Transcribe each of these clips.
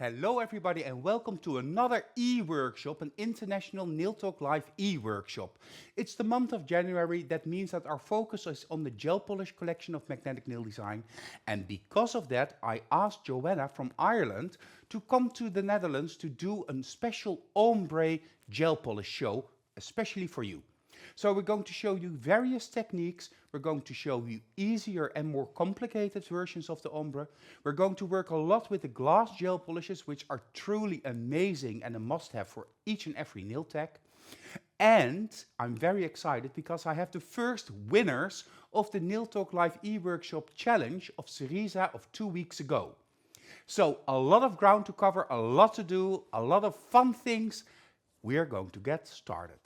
Hello everybody and welcome to another e-workshop, an international Nail Talk Live e-workshop. It's the month of January. That means that our focus is on the gel polish collection of magnetic nail design. And because of that, I asked Joanna from Ireland to come to the Netherlands to do a special ombre gel polish show, especially for you. So we're going to show you various techniques. We're going to show you easier and more complicated versions of the ombre. We're going to work a lot with the glass gel polishes, which are truly amazing and a must-have for each and every nail tech. And I'm very excited because I have the first winners of the Nail Talk Live e-workshop challenge of Cerisa of 2 weeks ago. So a lot of ground to cover, a lot to do, a lot of fun things. We're going to get started.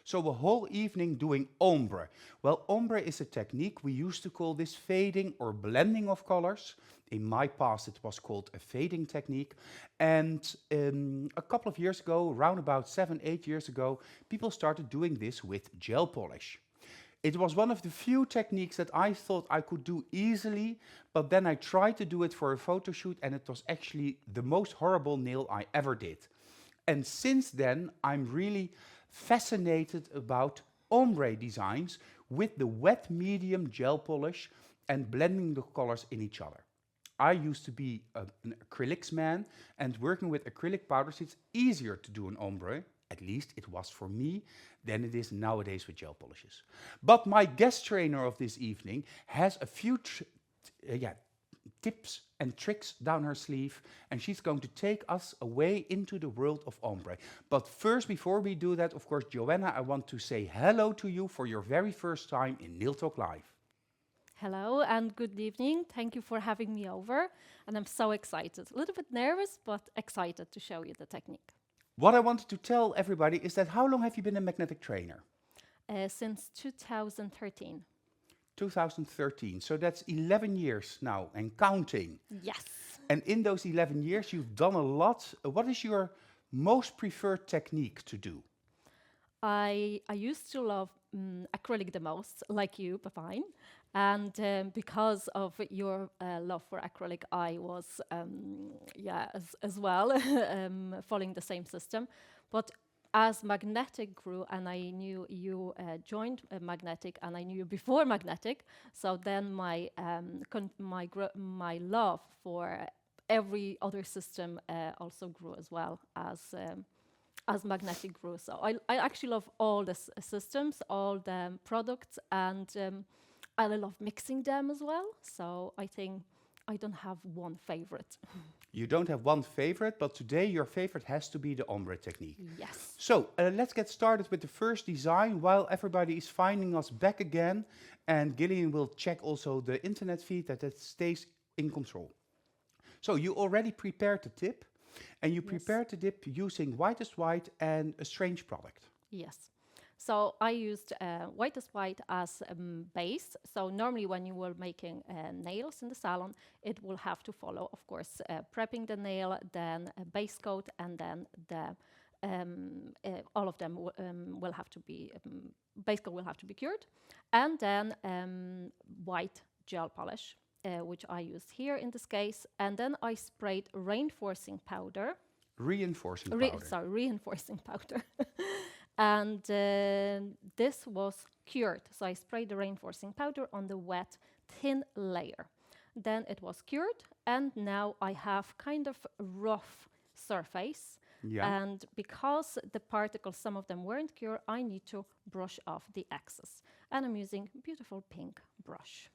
So a whole evening doing ombre. Well, ombre is a technique. We used to call this fading or blending of colors. In my past, it was called a fading technique. And a couple of years ago, around about 7-8 years ago, people started doing this with gel polish. It was one of the few techniques that I thought I could do easily, but then I tried to do it for a photo shoot and it was actually the most horrible nail I ever did. And since then, I'm really fascinated about ombre designs with the wet medium gel polish and blending the colors in each other. I used to be an acrylics man, and working with acrylic powders, it's easier to do an ombre, at least it was for me, than it is nowadays with gel polishes. But my guest trainer of this evening has a few tips and tricks down her sleeve, and she's going to take us away into the world of ombre. But first, before we do that, of course, Joanna, I want to say hello to you for your very first time in Nail Talk Live. Hello and good evening. Thank you for having me over, and I'm so excited. A little bit nervous, but excited to show you the technique. What I wanted to tell everybody is that how long have you been a magnetic trainer? Since 2013. 2013, so that's 11 years now and counting. Yes. And in those 11 years, you've done a lot. What is your most preferred technique to do? I used to love acrylic the most, like you, but fine. And because of your love for acrylic, I was, as well, following the same system. But as magnetic grew, and I knew you joined magnetic, and I knew you before magnetic, so then my love for every other system also grew as well as magnetic grew. So I actually love all the systems, all the products, and I love mixing them as well. So I think I don't have one favorite. You don't have one favorite, but today your favorite has to be the ombre technique. Yes. So let's get started with the first design while everybody is finding us back again. And Gillian will check also the internet feed that it stays in control. So you already prepared the tip, and you prepared the tip using whitest white and a strange product. Yes. So I used whitest white as base. So normally when you were making nails in the salon, it will have to follow, of course, prepping the nail, then a base coat, and then the all of them will have to be, base coat will have to be cured. And then white gel polish, which I used here in this case. And then I sprayed reinforcing powder. Reinforcing powder. Reinforcing powder. And this was cured. So I sprayed the reinforcing powder on the wet, thin layer. Then it was cured, and now I have kind of rough surface. Yeah. And because the particles, some of them weren't cured, I need to brush off the excess. And I'm using a beautiful pink brush.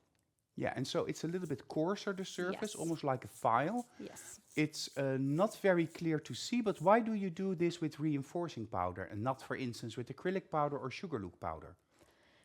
Yeah, and so it's a little bit coarser, the surface, Yes. almost like a file. Yes. It's not very clear to see, but why do you do this with reinforcing powder and not, for instance, with acrylic powder or sugar look powder?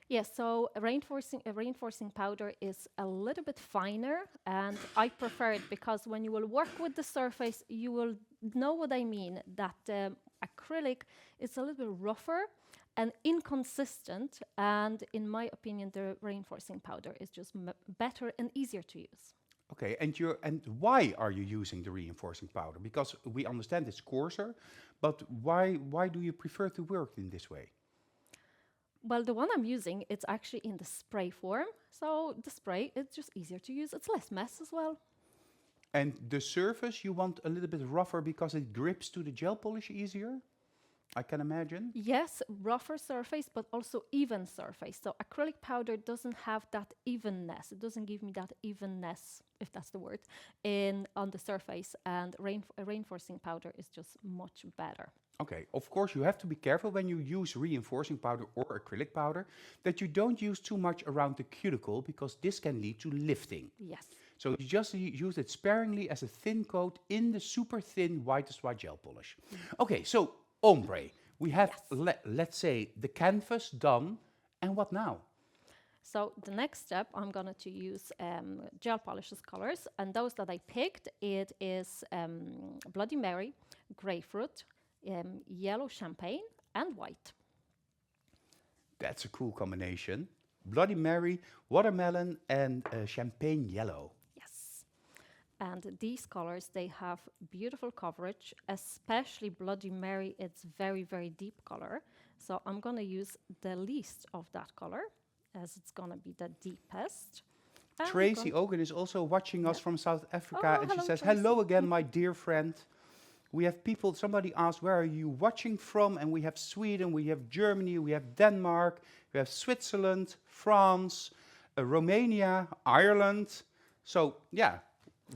Yes, so reinforcing powder is a little bit finer, and I prefer it because when you will work with the surface, you will know what I mean, that acrylic is a little bit rougher and inconsistent, and in my opinion, the reinforcing powder is just better and easier to use. Okay, and why are you using the reinforcing powder? Because we understand it's coarser, but why do you prefer to work in this way? Well, the one I'm using, it's actually in the spray form. So the spray, it's just easier to use. It's less mess as well. And the surface you want a little bit rougher because it grips to the gel polish easier, I can imagine. Yes, rougher surface, but also even surface. So acrylic powder doesn't have that evenness. It doesn't give me that evenness, if that's the word, in on the surface. And reinforcing powder is just much better. Okay, of course you have to be careful when you use reinforcing powder or acrylic powder that you don't use too much around the cuticle because this can lead to lifting. Yes. So you just use it sparingly as a thin coat in the super thin whitest white gel polish. Okay, so ombre. We have, let's say, the canvas done. And what now? So the next step, I'm going to use gel polishes colors. And those that I picked, it is Bloody Mary, grapefruit, yellow champagne, and white. That's a cool combination. Bloody Mary, watermelon, and champagne yellow. Yes. And these colors, they have beautiful coverage, especially Bloody Mary. It's very, very deep color. So I'm going to use the least of that color, as it's going to be the deepest. And Tracy Ogan is also watching us from South Africa, Oh, and she hello, says, Tracy. hello again, my dear friend. We have people, somebody asked, where are you watching from? And we have Sweden, we have Germany, we have Denmark, we have Switzerland, France, Romania, Ireland. So, yeah,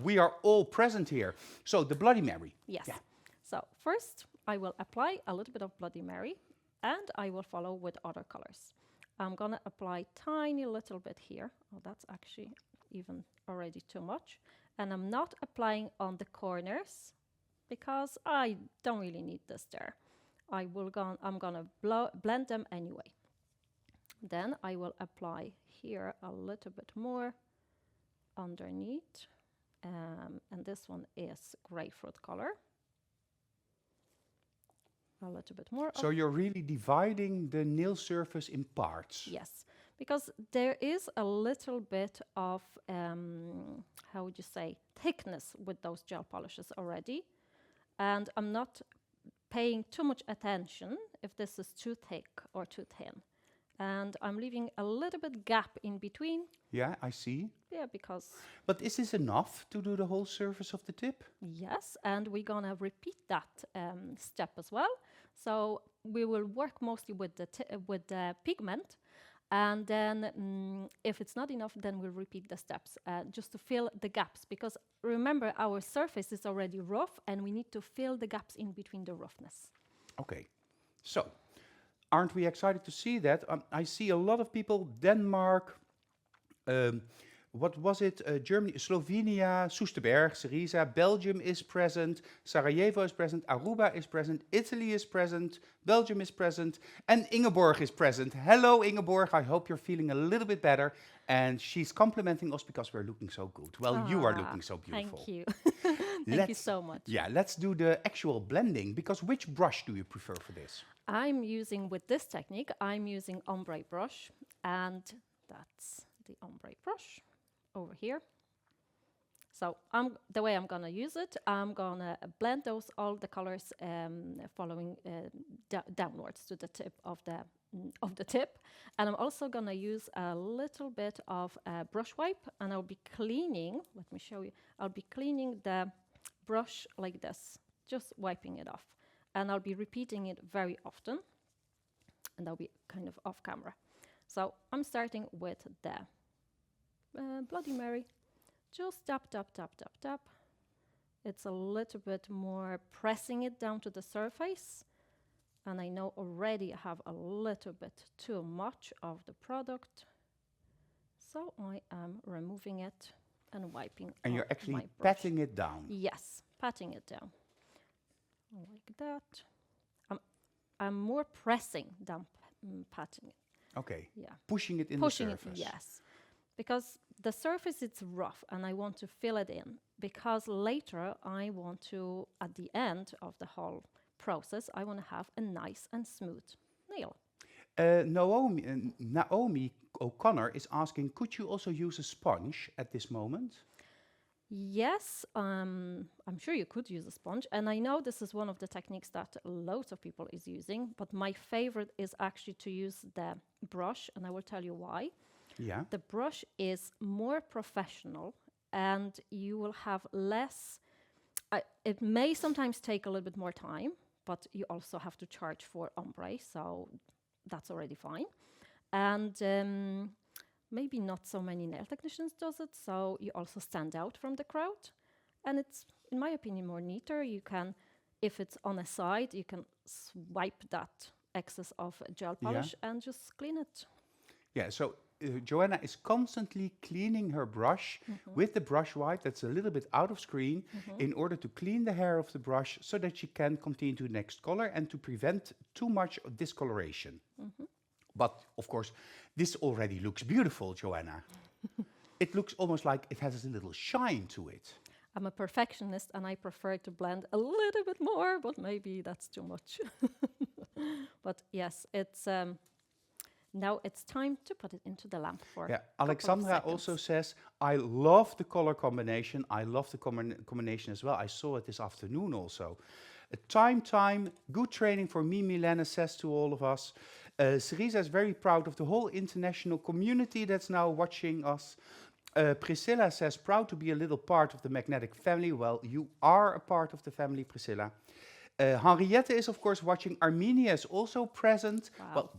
we are all present here. So, the Bloody Mary. Yes. Yeah. So first, I will apply a little bit of Bloody Mary, and I will follow with other colors. I'm going to apply tiny little bit here. Oh, that's actually even already too much. And I'm not applying on the corners because I don't really need this there. I'm going to blend them anyway. Then I will apply here a little bit more underneath. And this one is grapefruit color. A little bit more. So you're really dividing the nail surface in parts. Yes, because there is a little bit of, how would you say, thickness with those gel polishes already. And I'm not paying too much attention if this is too thick or too thin. And I'm leaving a little bit gap in between. Yeah, I see. Yeah, because... But is this enough to do the whole surface of the tip? Yes, and we're going to repeat that step as well. So we will work mostly with the pigment. And then if it's not enough, then we'll repeat the steps just to fill the gaps. Because remember, our surface is already rough and we need to fill the gaps in between the roughness. Okay, so aren't we excited to see that? I see a lot of people, Denmark, what was it? Germany, Slovenia, Soesterberg, Cerisa, Belgium is present, Sarajevo is present, Aruba is present, Italy is present, Belgium is present, and Ingeborg is present. Hello, Ingeborg. I hope you're feeling a little bit better. And she's complimenting us because we're looking so good. Well, you are looking so beautiful. Thank you. Thank you so much. Yeah, let's do the actual blending, because which brush do you prefer for this? I'm using, with this technique, I'm using Ombre brush, and that's the Ombre brush over here. So the way I'm gonna use it, I'm gonna blend all the colors following downwards to the tip of the tip, and I'm also gonna use a little bit of brush wipe, and I'll be cleaning. Let me show you. I'll be cleaning the brush like this, just wiping it off, and I'll be repeating it very often, and I'll be kind of off camera. So I'm starting with the Bloody Mary. Just tap, tap, tap, tap, tap. It's a little bit more pressing it down to the surface. And I know already I have a little bit too much of the product. So I am removing it and wiping And off you're actually my brush. patting it down. Yes, patting it down. Like that. I'm more pressing than patting it. Okay. Yeah. Pushing it in Pushing the surface. it, yes. Because the surface is rough and I want to fill it in. Because later I want to, at the end of the whole process, I want to have a nice and smooth nail. Naomi O'Connor is asking, could you also use a sponge at this moment? Yes, I'm sure you could use a sponge, and I know this is one of the techniques that loads of people is using, but my favorite is actually to use the brush, and I will tell you why. Yeah. The brush is more professional, and you will have less. It may sometimes take a little bit more time, but you also have to charge for ombre, so that's already fine. And maybe not so many nail technicians does it, so you also stand out from the crowd. And it's, in my opinion, more neater. You can, if it's on a side, you can swipe that excess of gel Yeah. polish and just clean it. Yeah, so Joanna is constantly cleaning her brush with the brush wipe that's a little bit out of screen in order to clean the hair of the brush so that she can continue to the next color and to prevent too much of discoloration. But of course, this already looks beautiful, Joanna. It looks almost like it has a little shine to it. I'm a perfectionist and I prefer to blend a little bit more, but maybe that's too much. But yes, it's now it's time to put it into the lamp for Yeah, a couple of Alexandra also seconds. says, I love the color combination. I love the combination as well. I saw it this afternoon also. Time, good training for me, Milena says to all of us. Cerisa is very proud of the whole international community that's now watching us. Priscilla says, proud to be a little part of the magnetic family. Well, you are a part of the family, Priscilla. Henriette is, of course, watching. Armenia is also present. Wow. Well,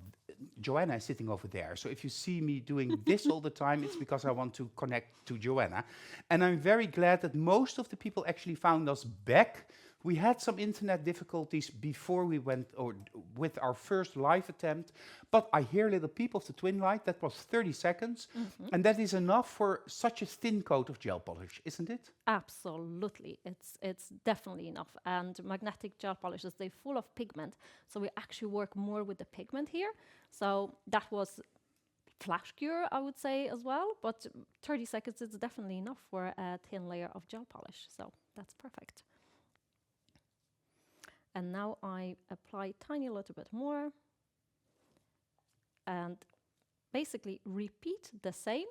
Joanna is sitting over there. So if you see me doing this all the time, it's because I want to connect to Joanna. And I'm very glad that most of the people actually found us back. We had some internet difficulties before we went, or with our first live attempt, but I hear little peep of the twin light. That was 30 seconds, and that is enough for such a thin coat of gel polish, isn't it? Absolutely, it's definitely enough. And magnetic gel polishes, they're full of pigment, so we actually work more with the pigment here. So that was flash cure, I would say as well. But 30 seconds is definitely enough for a thin layer of gel polish, so that's perfect. And now I apply tiny little bit more, and basically repeat the same.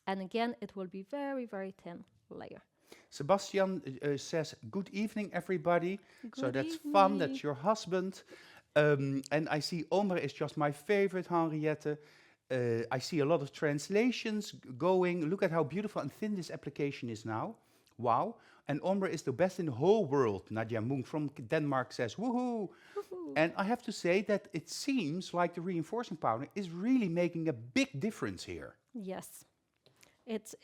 And again, it will be very, very thin layer. Sebastian says, good evening, everybody. So Good that's fun, evening. that's your husband. And I see Ombre is just my favorite, Henriette. I see a lot of translations going. Look at how beautiful and thin this application is now. Wow. And Ombre is the best in the whole world. Nadia Munk from Denmark says, woohoo. Woohoo. And I have to say that it seems like the reinforcing powder is really making a big difference here. Yes, it's.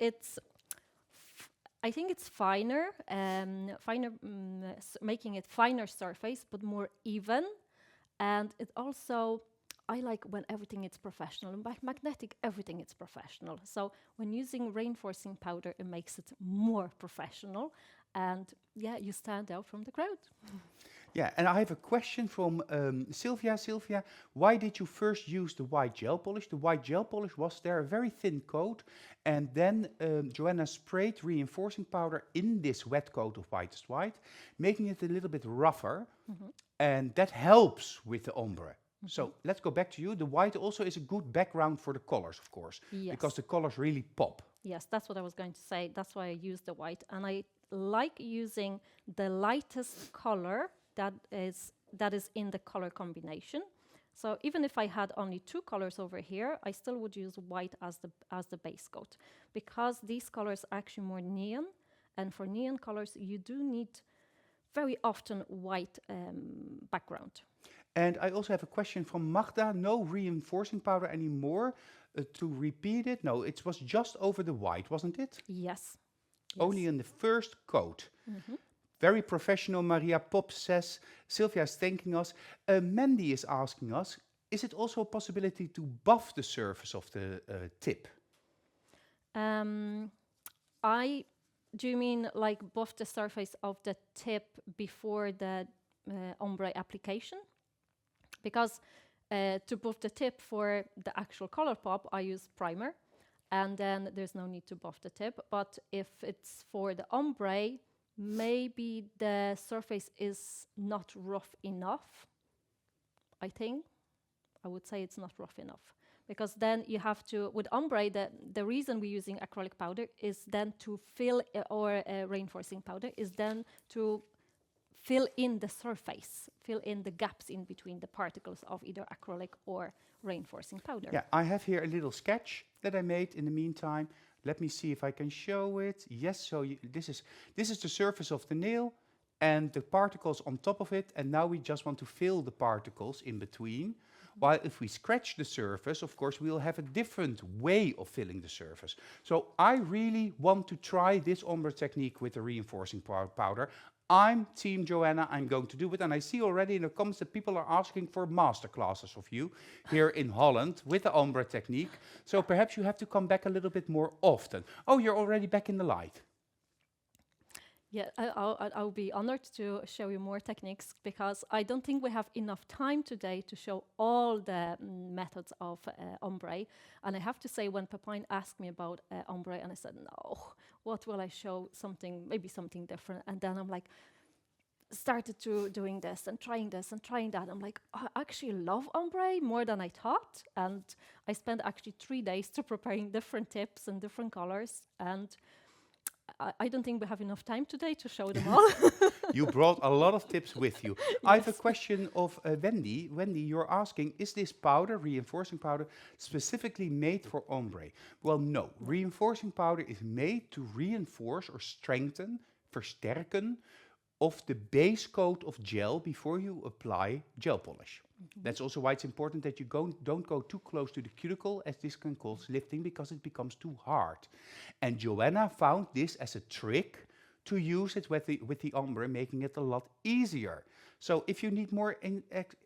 I think it's finer, making it finer surface, but more even. And it also, I like when everything is professional. And by magnetic, everything is professional. So when using reinforcing powder, it makes it more professional. And yeah, you stand out from the crowd. Yeah, and I have a question from Sylvia. Sylvia, why did you first use the white gel polish? The white gel polish was there, a very thin coat, and then Joanna sprayed reinforcing powder in this wet coat of whitest white, making it a little bit rougher, and that helps with the ombre. So let's go back to you. The white also is a good background for the colors, of course, Yes. because the colors really pop. Yes, that's what I was going to say. That's why I use the white. And I like using the lightest color that is in the color combination. So even if I had only two colors over here, I still would use white as the base coat, because these colors are actually more neon, and for neon colors you do need very often white background. And I also have a question from Magda. No reinforcing powder anymore. To repeat it, no, it was just over the white, wasn't it? Yes. Only in the first coat. Very professional, Maria Pop says. Sylvia is thanking us. Mandy is asking us, is it also a possibility to buff the surface of the tip? Do you mean like buff the surface of the tip before the ombre application? Because to buff the tip for the actual color pop, I use primer, and then there's no need to buff the tip. But if it's for the ombre, maybe the surface is not rough enough. I would say it's not rough enough, because then you have to, with ombre, the reason we're using acrylic powder is then to fill, or reinforcing powder, is then to fill in the surface, fill in the gaps in between the particles of either acrylic or reinforcing powder. Yeah, I have here a little sketch that I made in the meantime. Let me see if I can show it. Yes, so this is the surface of the nail and the particles on top of it, and now we just want to fill the particles in between. While if we scratch the surface, of course, we'll have a different way of filling the surface. So I really want to try this ombre technique with the reinforcing powder. I'm Team Joanna, I'm going to do it, and I see already in the comments that people are asking for master classes of you here in Holland with the ombre technique. So perhaps you have to come back a little bit more often. Oh, you're already back in the light. Yeah, I'll be honored to show you more techniques, because I don't think we have enough time today to show all the methods of ombre. And I have to say, when Pepijn asked me about ombre, and I said, no, what will I show? Maybe something different. And then I'm like, started to doing this and trying that. I'm like, I actually love ombre more than I thought. And I spent actually 3 days to preparing different tips and different colors. And I don't think we have enough time today to show them all. You brought a lot of tips with you. Yes. I have a question of Wendy. Wendy, you're asking, is this powder, reinforcing powder, specifically made for ombre? Well, no. Reinforcing powder is made to reinforce or strengthen, versterken, of the base coat of gel before you apply gel polish. That's also why it's important that you don't go too close to the cuticle, as this can cause lifting because it becomes too hard. And Joanna found this as a trick to use it with the ombre, making it a lot easier. So if you need more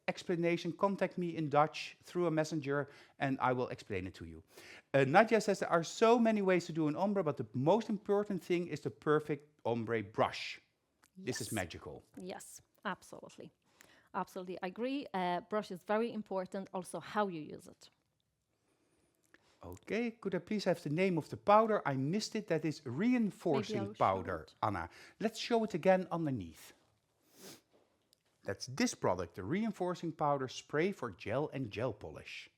explanation, contact me in Dutch through a messenger and I will explain it to you. Nadia says there are so many ways to do an ombre, but the most important thing is the perfect ombre brush. Yes. This is magical. Yes, absolutely. Absolutely, I agree. Brush is very important, also how you use it. Okay, could I please have the name of the powder? I missed it. That is reinforcing powder, Anna. Let's show it again underneath. That's this product, the reinforcing powder spray for gel and gel polish.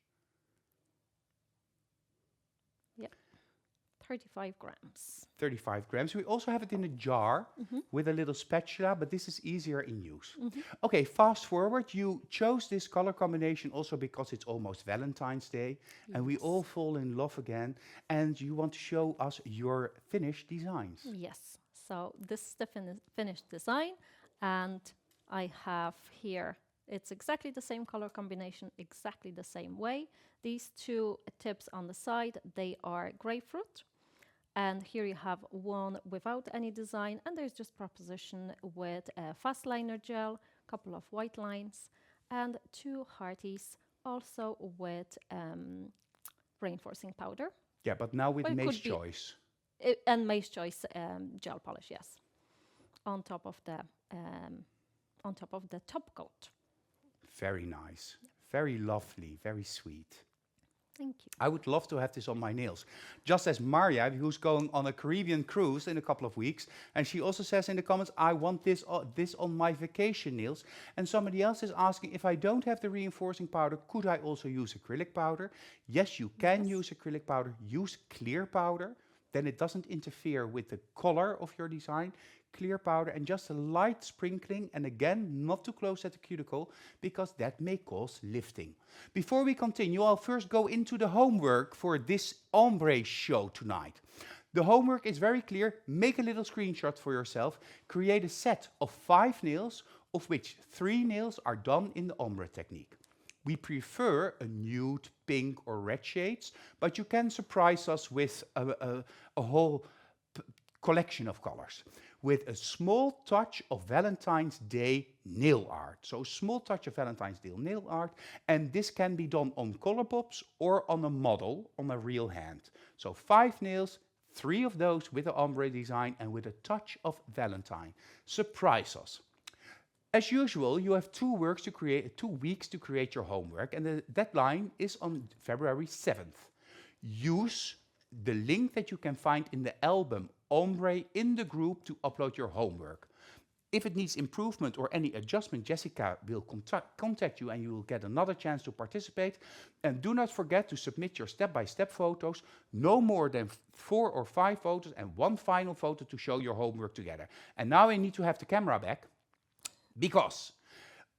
35 grams. 35 grams. We also have it in a jar with a little spatula, but this is easier in use. Okay, fast forward. You chose this color combination also because it's almost Valentine's Day, and we all fall in love again, and you want to show us your finished designs. Yes, so this is the finished design, and I have here, it's exactly the same color combination, exactly the same way. These two tips on the side, they are grapefruit. And here you have one without any design, and there's just proposition with a fast liner gel, couple of white lines, and 2 hearties, also with reinforcing powder. Yeah, but now with Maze Choice. And Maze Choice gel polish, yes, on top of the top coat. Very nice, very lovely, very sweet. Thank you. I would love to have this on my nails. Just as Maria, who's going on a Caribbean cruise in a couple of weeks. And she also says in the comments, I want this on my vacation nails. And somebody else is asking, if I don't have the reinforcing powder, could I also use acrylic powder? Yes, you can use acrylic powder. Use clear powder. Then it doesn't interfere with the color of your design. Clear powder and just a light sprinkling, and again not too close at the cuticle because that may cause lifting. Before we continue, I'll first go into the homework for this ombre show tonight. The homework is very clear. Make a little screenshot for yourself. Create a set of 5 nails, of which 3 nails are done in the ombre technique. We prefer a nude, pink or red shades, but you can surprise us with a whole collection of colors, with a small touch of Valentine's Day nail art. So a small touch of Valentine's Day nail art, and this can be done on Colourpops or on a model, on a real hand. So 5 nails, 3 of those with the ombre design and with a touch of Valentine. Surprise us. As usual, you have 2 weeks to create your homework, and the deadline is on February 7th. Use the link that you can find in the album Ombre in the group to upload your homework. If it needs improvement or any adjustment, Jessica will contact you and you will get another chance to participate. And do not forget to submit your step-by-step photos, no more than 4 or 5 photos and one final photo to show your homework together. And now I need to have the camera back because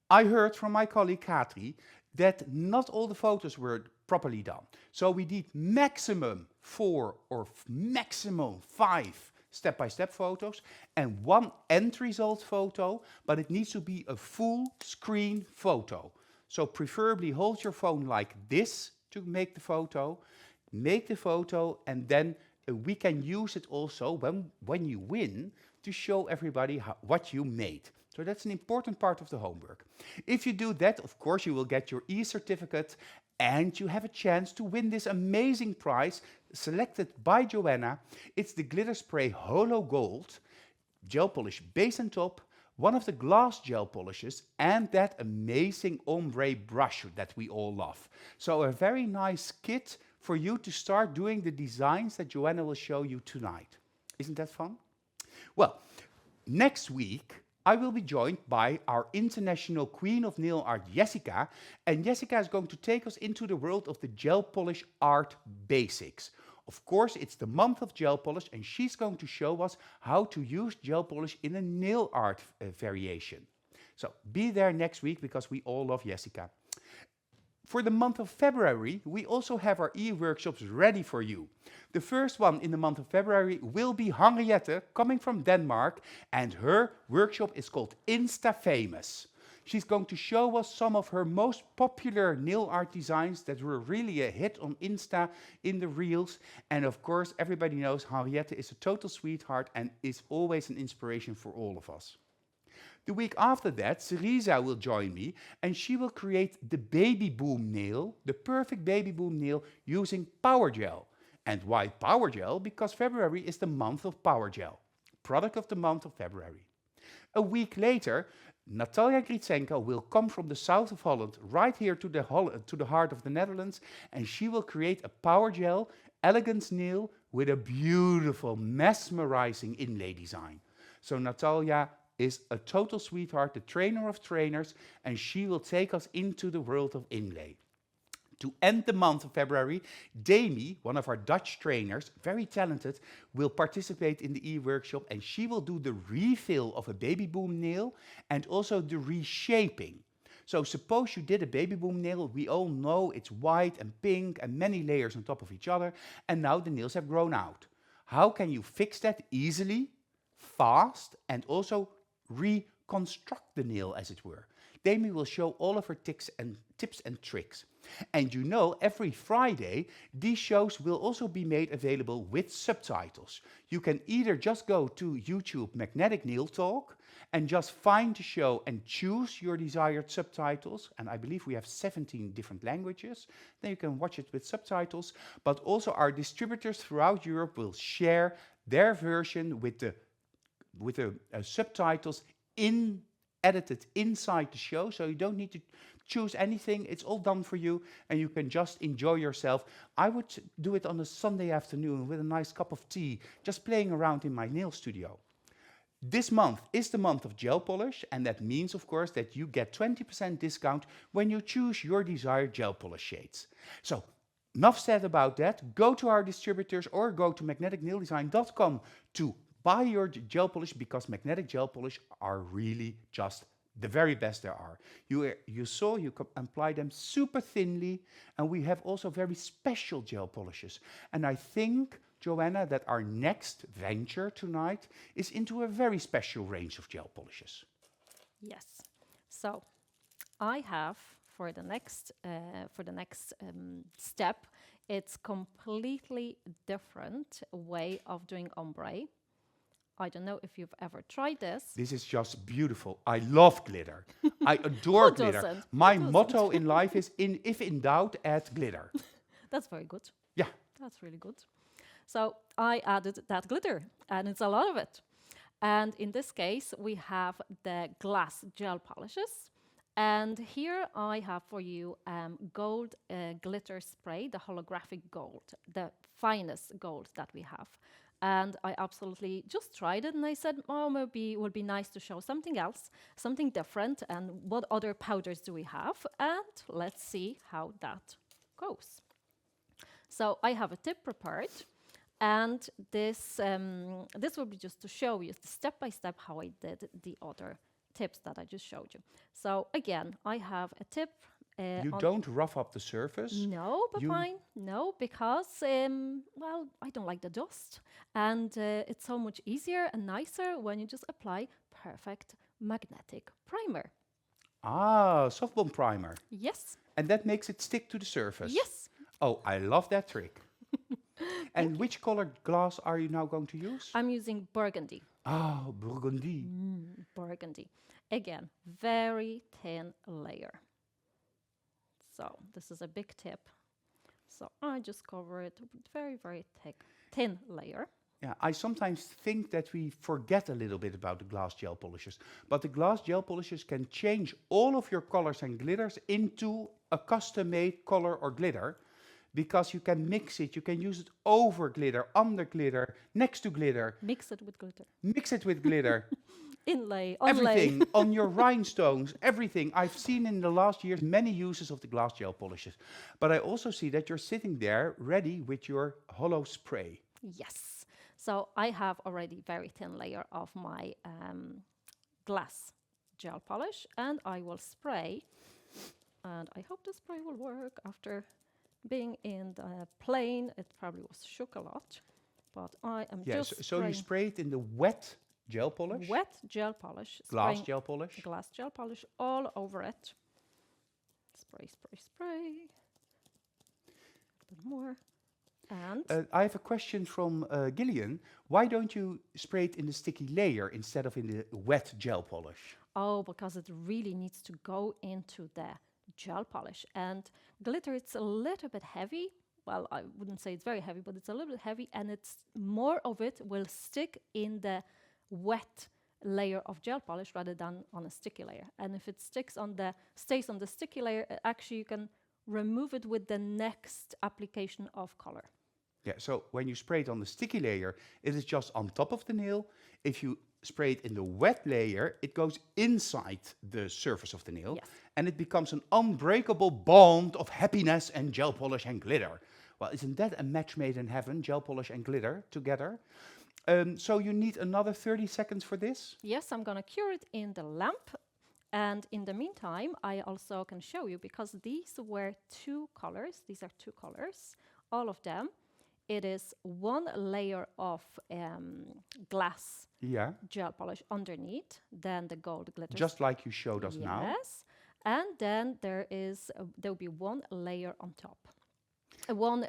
I heard from my colleague Katri that not all the photos were properly done. So we need maximum 4 or maximum 5 step-by-step photos and one end result photo, but it needs to be a full screen photo. So preferably hold your phone like this to make the photo, and then we can use it also when you win to show everybody what you made. So that's an important part of the homework. If you do that, of course, you will get your e-certificate and you have a chance to win this amazing prize selected by Joanna. It's the Glitter Spray Holo Gold gel polish base and top, one of the glass gel polishes, and that amazing ombre brush that we all love. So a very nice kit for you to start doing the designs that Joanna will show you tonight. Isn't that fun? Well, next week, I will be joined by our international queen of nail art, Jessica, and Jessica is going to take us into the world of the gel polish art basics. Of course, it's the month of gel polish, and she's going to show us how to use gel polish in a nail art variation. So be there next week because we all love Jessica. For the month of February, we also have our e-workshops ready for you. The first one in the month of February will be Henriette, coming from Denmark, and her workshop is called Insta Famous. She's going to show us some of her most popular nail art designs that were really a hit on Insta in the reels. And of course, everybody knows Henriette is a total sweetheart and is always an inspiration for all of us. The week after that, Cerisa will join me and she will create the baby boom nail, the perfect baby boom nail using power gel. And why power gel? Because February is the month of power gel, product of the month of February. A week later, Natalia Gritsenko will come from the south of Holland right here to the heart of the Netherlands, and she will create a power gel elegance nail with a beautiful mesmerizing inlay design. So Natalia is a total sweetheart, the trainer of trainers, and she will take us into the world of inlay. To end the month of February, Dami, one of our Dutch trainers, very talented, will participate in the e-workshop, and she will do the refill of a baby boom nail and also the reshaping. So suppose you did a baby boom nail, we all know it's white and pink and many layers on top of each other, and now the nails have grown out. How can you fix that easily, fast, and also reconstruct the nail, as it were? Dami will show all of her tips and tricks. And you know, every Friday, these shows will also be made available with subtitles. You can either just go to YouTube Magnetic Nail Talk and just find the show and choose your desired subtitles. And I believe we have 17 different languages. Then you can watch it with subtitles. But also our distributors throughout Europe will share their version with the subtitles edited inside the show, so you don't need to choose anything. It's all done for you, and you can just enjoy yourself. I would do it on a Sunday afternoon with a nice cup of tea, just playing around in my nail studio. This month is the month of gel polish, and that means, of course, that you get 20% discount when you choose your desired gel polish shades. So, enough said about that. Go to our distributors or go to magneticnaildesign.com to buy your gel polish, because magnetic gel polish are really just the very best there are. You saw you can apply them super thinly, and we have also very special gel polishes. And I think, Joanna, that our next venture tonight is into a very special range of gel polishes. Yes. So I have for the next step, it's completely different way of doing ombre. I don't know if you've ever tried this. This is just beautiful. I love glitter. I adore glitter. Doesn't? My motto in life is, if in doubt, add glitter. That's very good. Yeah. That's really good. So I added that glitter, and it's a lot of it. And in this case, we have the glass gel polishes. And here I have for you gold glitter spray, the holographic gold, the finest gold that we have. and I absolutely just tried it, and I said, oh, maybe it would be nice to show something else, something different, and what other powders do we have, and let's see how that goes. So I have a tip prepared, and this will be just to show you step by step how I did the other tips that I just showed you. So again, I have a tip. You don't rough up the surface. No, but You fine. No, because, well, I don't like the dust. And it's so much easier and nicer when you just apply perfect magnetic primer. soft bond primer. Yes. And that makes it stick to the surface. Yes. Oh, I love that trick. And which colored glass are you now going to use? I'm using burgundy. Oh, burgundy. Burgundy. Again, very thin layer. So this is a big tip. So I just cover it with very, very thin layer. Yeah, I sometimes think that we forget a little bit about the glass gel polishers, but the glass gel polishers can change all of your colors and glitters into a custom-made color or glitter, because you can mix it, you can use it over glitter, under glitter, next to glitter, Mix it with glitter. mix it with glitter, Inlay, onlay. everything on your rhinestones, everything. I've seen in the last years many uses of the glass gel polishers, but I also see that you're sitting there ready with your hollow spray. Yes. So I have already very thin layer of my glass gel polish, and I will spray, and I hope the spray will work. After being in the plane, it probably was shook a lot, but I am Yes, just so you spraying spray it in the wet gel polish, wet gel polish, glass spraying gel polish. glass gel polish all over it. Spray, spray, spray. A bit more. And I have a question from Gillian. Why don't you spray it in the sticky layer instead of in the wet gel polish? oh, because it really needs to go into the gel polish. And glitter, it's a little bit heavy. Well, I wouldn't say it's very heavy, but it's a little bit heavy, and it's more of it will stick in the wet layer of gel polish rather than on a sticky layer. And if it stays on the sticky layer, actually you can remove it with the next application of color. Yeah, so when you spray it on the sticky layer, it is just on top of the nail. If you spray it in the wet layer, it goes inside the surface of the nail, Yes. and it becomes an unbreakable bond of happiness and gel polish and glitter. Well, isn't that a match made in heaven, gel polish and glitter together? So you need another 30 seconds for this? Yes, I'm gonna cure it in the lamp. And in the meantime, I also can show you, because these were two colors, these are two colors, all of them. It is one layer of glass Yeah, gel polish underneath, then the gold glitter. just like you showed us now. Yes, and then there will be one layer on top. One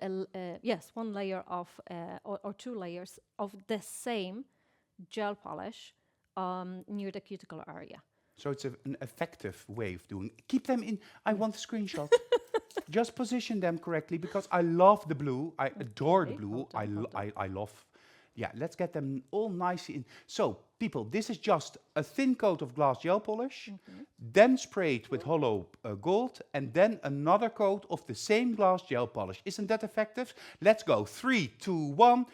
layer of or two layers of the same gel polish near the cuticle area. So it's an effective way of doing it. Keep them in. I want a screenshot. Just position them correctly, because I love the blue. I adore the Okay, blue. hold on, hold on. I love. Yeah, let's get them all nicely in. So, people, this is just a thin coat of glass gel polish, then sprayed with hollow gold, and then another coat of the same glass gel polish. Isn't that effective? Let's go. 3, 2, 1.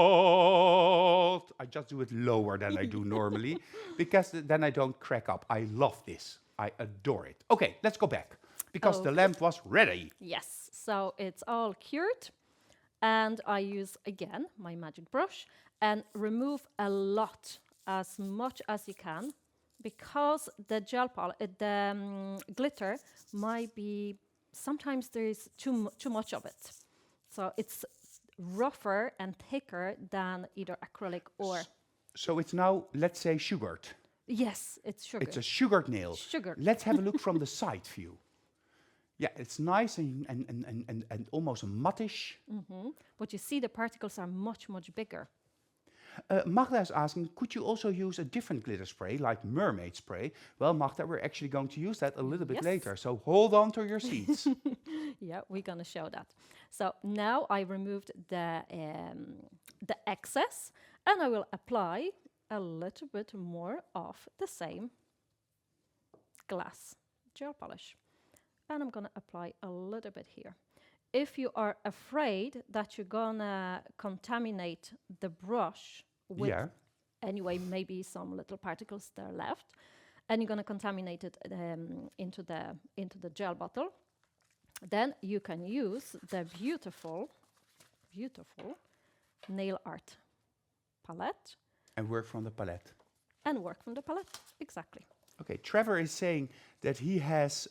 Screenshot. I just do it lower than I do normally, because then I don't crack up. I love this. I adore it. Okay, let's go back, because the Okay. lamp was ready. Yes, so it's all cured, and I use again my magic brush and remove a lot, as much as you can, because the glitter might be, sometimes there is too much of it, so it's rougher and thicker than either acrylic or So it's now, let's say, sugared. yes, it's sugar. It's a sugared nail. Sugared. Let's have a look from the side view. Yeah, it's nice and almost mattish. But you see the particles are much bigger. Magda is asking, could you also use a different glitter spray, like mermaid spray? Well, Magda, we're actually going to use that a little bit Yes. later, so hold on to your seats. Yeah, we're gonna show that. So now I removed the excess, and I will apply a little bit more of the same glass gel polish. And I'm gonna apply a little bit here. if you are afraid that you're gonna contaminate the brush with Yeah. anyway, maybe some little particles that are left, and you're gonna contaminate it into the gel bottle, then you can use the beautiful nail art palette And work from the palette. and work from the palette. Exactly. Okay, Trevor is saying that he has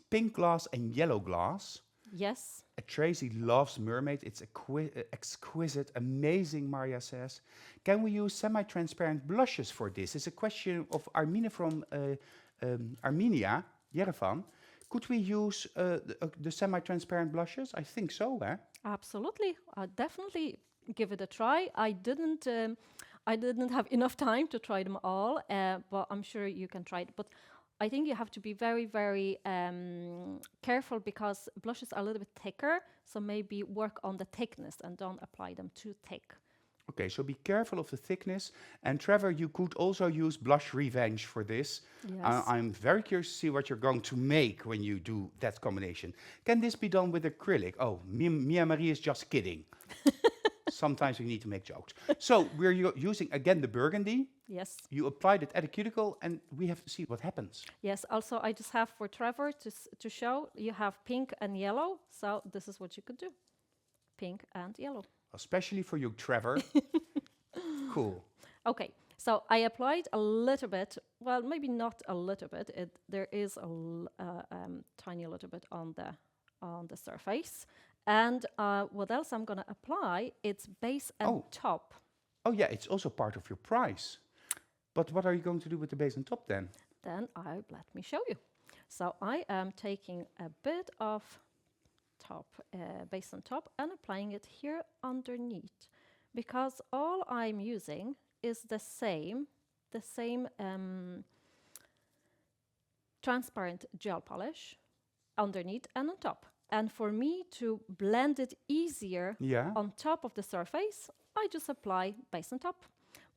pink glass and yellow glass. Yes. Tracy loves mermaid. It's exquisite, amazing, Maria says. Can we use semi-transparent blushes for this? It's a question of Armina from Armenia, Yerevan. Could we use the semi-transparent blushes? I think so, eh? Absolutely. I'll definitely give it a try. I didn't have enough time to try them all, but I'm sure you can try it. But I think you have to be very, very careful because blushes are a little bit thicker. So maybe work on the thickness and don't apply them too thick. Okay, so be careful of the thickness. And Trevor, you could also use Blush Revenge for this. Yes. I'm very curious to see what you're going to make when you do that combination. Can this be done with acrylic? Oh, Mia Marie is just kidding. Sometimes we need to make jokes. So we're using, again, the burgundy. Yes. You applied it at a cuticle, and we have to see what happens. Yes. Also, I just have for Trevor to show you have pink and yellow. So this is what you could do. Pink and yellow. Especially for you, Trevor. Cool. Okay, so I applied a little bit, well, maybe not a little bit. There is a tiny little bit on the surface. And what else I'm going to apply? It's base and top. Oh, yeah, it's also part of your price. But what are you going to do with the base and top then? Then let me show you. So I am taking a bit of base and top and applying it here underneath, because all I'm using is the same transparent gel polish underneath and on top. And for me to blend it easier on top of the surface, I just apply base and top,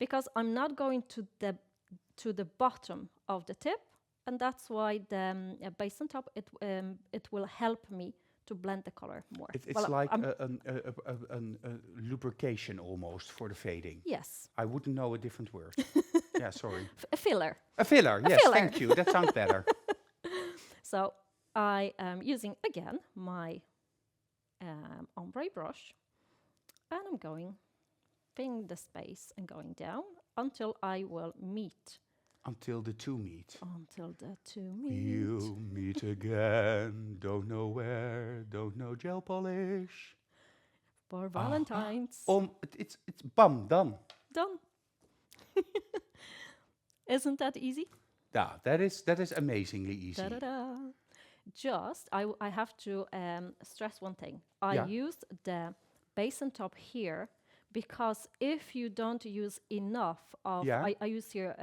because I'm not going to the bottom of the tip, and that's why the base and top it will help me to blend the color more. It's like a lubrication almost for the fading. Yes. I wouldn't know a different word. Yeah, sorry. A filler. A filler, yes, filler. thank you. That sounds better. So I am using, again, my ombre brush, and I'm going, filling the space and going down until I will meet. Until the two meet. Until the two meet. You meet again, don't know where, don't know gel polish. For Valentine's. It's bam, done. Done. Isn't that easy? Yeah, that is amazingly easy. Da-da-da. Just, I have to stress one thing. I used the base and top here because if you don't use enough of, I use here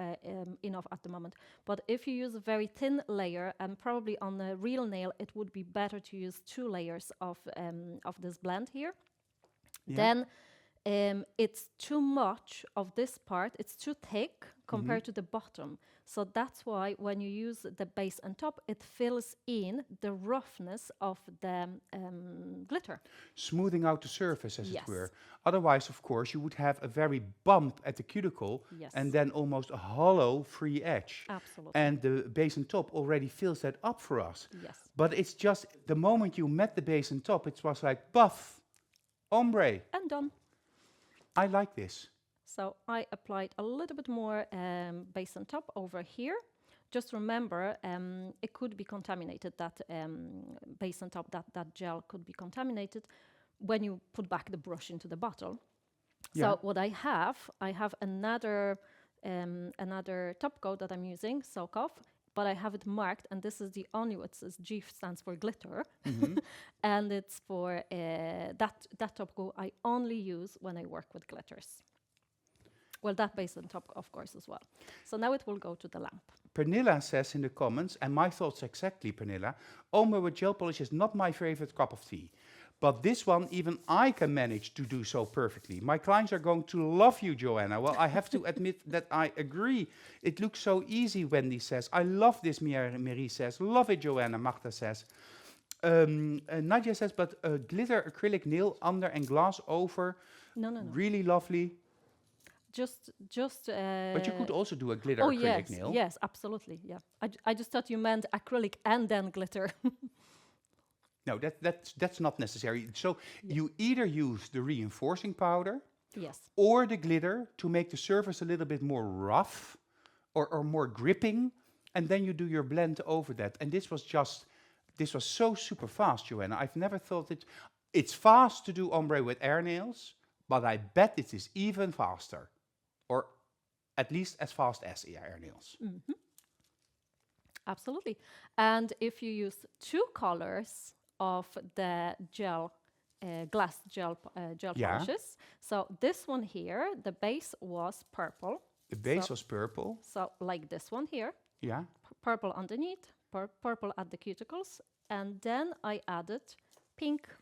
enough at the moment, but if you use a very thin layer, and probably on a real nail, it would be better to use 2 layers of this blend here. Then it's too much of this part, it's too thick compared to the bottom. So that's why when you use the base and top, it fills in the roughness of the glitter. Smoothing out the surface, as it were. Otherwise, of course, you would have a very bump at the cuticle and then almost a hollow free edge. Absolutely. And the base and top already fills that up for us. Yes. But it's just the moment you met the base and top, it was like, buff, ombre. And done. I like this. So I applied a little bit more base and top over here. Just remember, it could be contaminated, that base and top, that gel could be contaminated when you put back the brush into the bottle. So what I have another top coat that I'm using, Soak Off, but I have it marked, and this is the only, it says G stands for glitter, and it's for that top coat I only use when I work with glitters. Well, that base and top, of course, as well. So now it will go to the lamp. Pernilla says in the comments, and my thoughts exactly, Pernilla, ombre with gel polish is not my favorite cup of tea. But this one, even I can manage to do so perfectly. My clients are going to love you, Joanna. Well, I have to admit that I agree. It looks so easy, Wendy says. I love this, Marie says. Love it, Joanna, Magda says. Nadia says, but a glitter acrylic nail under and glass over, No, no, no. really lovely. Just. But you could also do a glitter Oh acrylic yes, nail. yes, absolutely. Yeah. I just thought you meant acrylic and then glitter. No, that's not necessary. So Yeah. you either use the reinforcing powder Yes. or the glitter to make the surface a little bit more rough or more gripping, and then you do your blend over that. And this was so super fast, Joanna. I've never thought it's fast to do ombre with air nails, but I bet it is even faster, or at least as fast as air nails. Absolutely. And if you use two colors of the glass gel Yeah. polishes, so this one here, the base was purple. The base So- was purple. So like this one here, Yeah. purple underneath, purple at the cuticles, and then I added pink.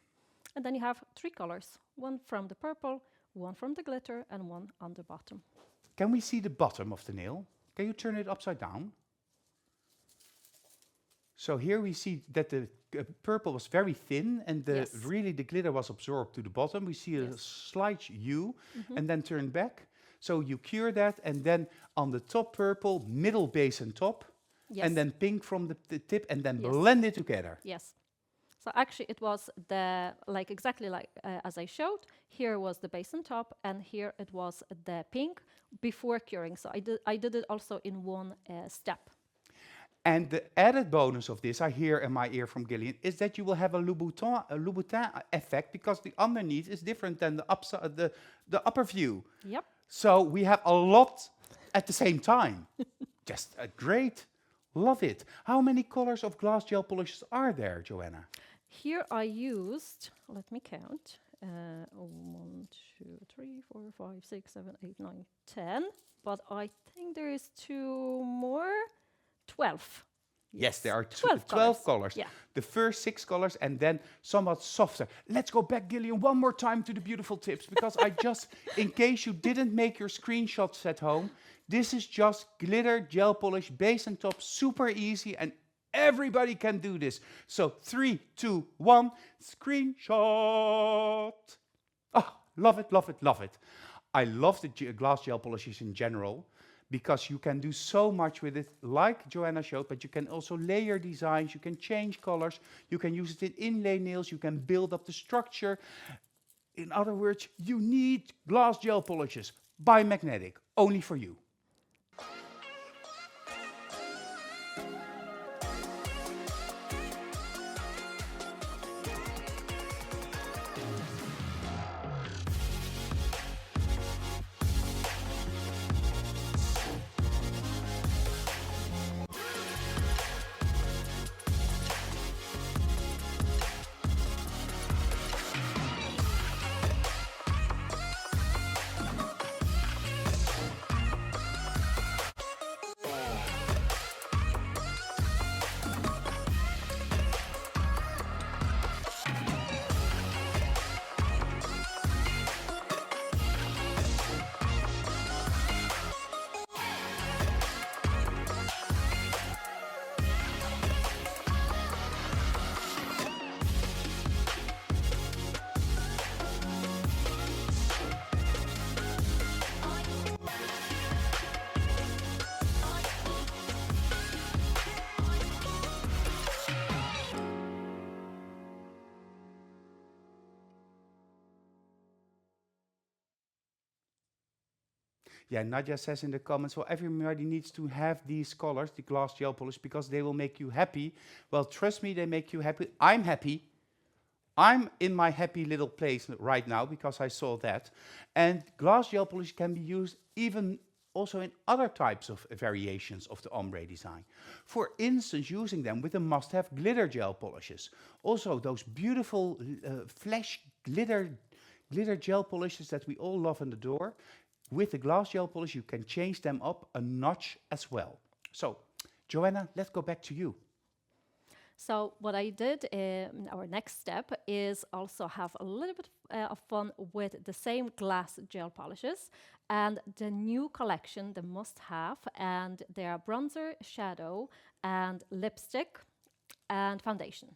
And then you have three colors, one from the purple, one from the glitter, and one on the bottom. Can we see the bottom of the nail? Can you turn it upside down? So here we see that the purple was very thin and Yes. really the glitter was absorbed to the bottom. We see a Yes. slight U and then turn back. So you cure that and then on the top purple, middle base and top, Yes. and then pink from the tip and then Yes. blend it together. Yes. So actually, it was exactly like as I showed. Here was the base and top, and here it was the pink before curing. So I did it also in one step. And the added bonus of this, I hear in my ear from Gillian, is that you will have a Louboutin effect because the underneath is different than the upper view. Yep. So we have a lot at the same time. Just great. Love it. How many colors of glass gel polishes are there, Joanna? Here I used, let me count, 1, 2, 3, 4, 5, 6, 7, 8, 9, 10. But I think there is two more, 12. Yes, there are 12 12 colors. Yeah. The first 6 colors and then somewhat softer. Let's go back, Gillian, one more time to the beautiful tips because I just, in case you didn't make your screenshots at home, this is just glitter gel polish, base and top, super easy, and everybody can do this. So 3, 2, 1, screenshot. Oh, love it, love it, love it. I love the glass gel polishes in general because you can do so much with it, like Joanna showed, but you can also layer designs, you can change colors, you can use it in inlay nails, you can build up the structure. In other words, you need glass gel polishes by Magnetic, only for you. Yeah, Nadia says in the comments, well, everybody needs to have these colors, the glass gel polish, because they will make you happy. Well, trust me, they make you happy. I'm happy. I'm in my happy little place right now because I saw that. And glass gel polish can be used even also in other types of variations of the ombre design. For instance, using them with the must-have glitter gel polishes. Also, those beautiful flash glitter gel polishes that we all love and adore. With the glass gel polish, you can change them up a notch as well. So, Joanna, let's go back to you. So what I did in our next step is also have a little bit of fun with the same glass gel polishes and the new collection, the must-have, and they are bronzer, shadow, and lipstick, and foundation.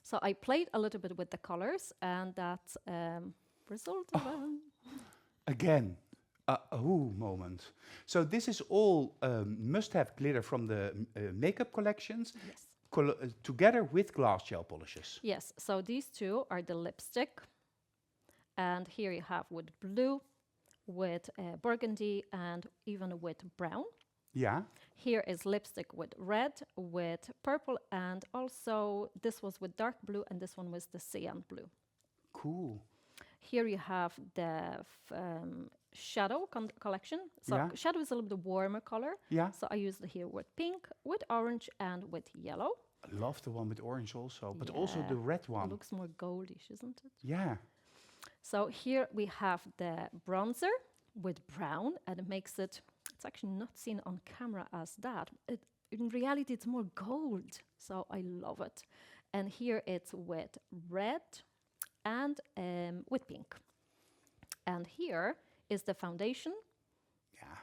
So I played a little bit with the colors, and that resulted in... Again, a ooh moment. So this is all must-have glitter from the makeup collections, Yes. together with glass gel polishes. Yes, so these two are the lipstick. And here you have with blue, with burgundy, and even with brown. Yeah. Here is lipstick with red, with purple, and also this was with dark blue, and this one was the cyan blue. Cool. Here you have the shadow collection. So Yeah. shadow is a little bit warmer color. Yeah. So I used it here with pink, with orange, and with yellow. I love the one with orange also, but also Yeah. the red It one. looks more goldish, isn't it? Yeah. So here we have the bronzer with brown, and it makes it, it's actually not seen on camera as that. In reality, it's more gold, so I love it. And here it's with red and with pink. And here is the foundation. Yeah.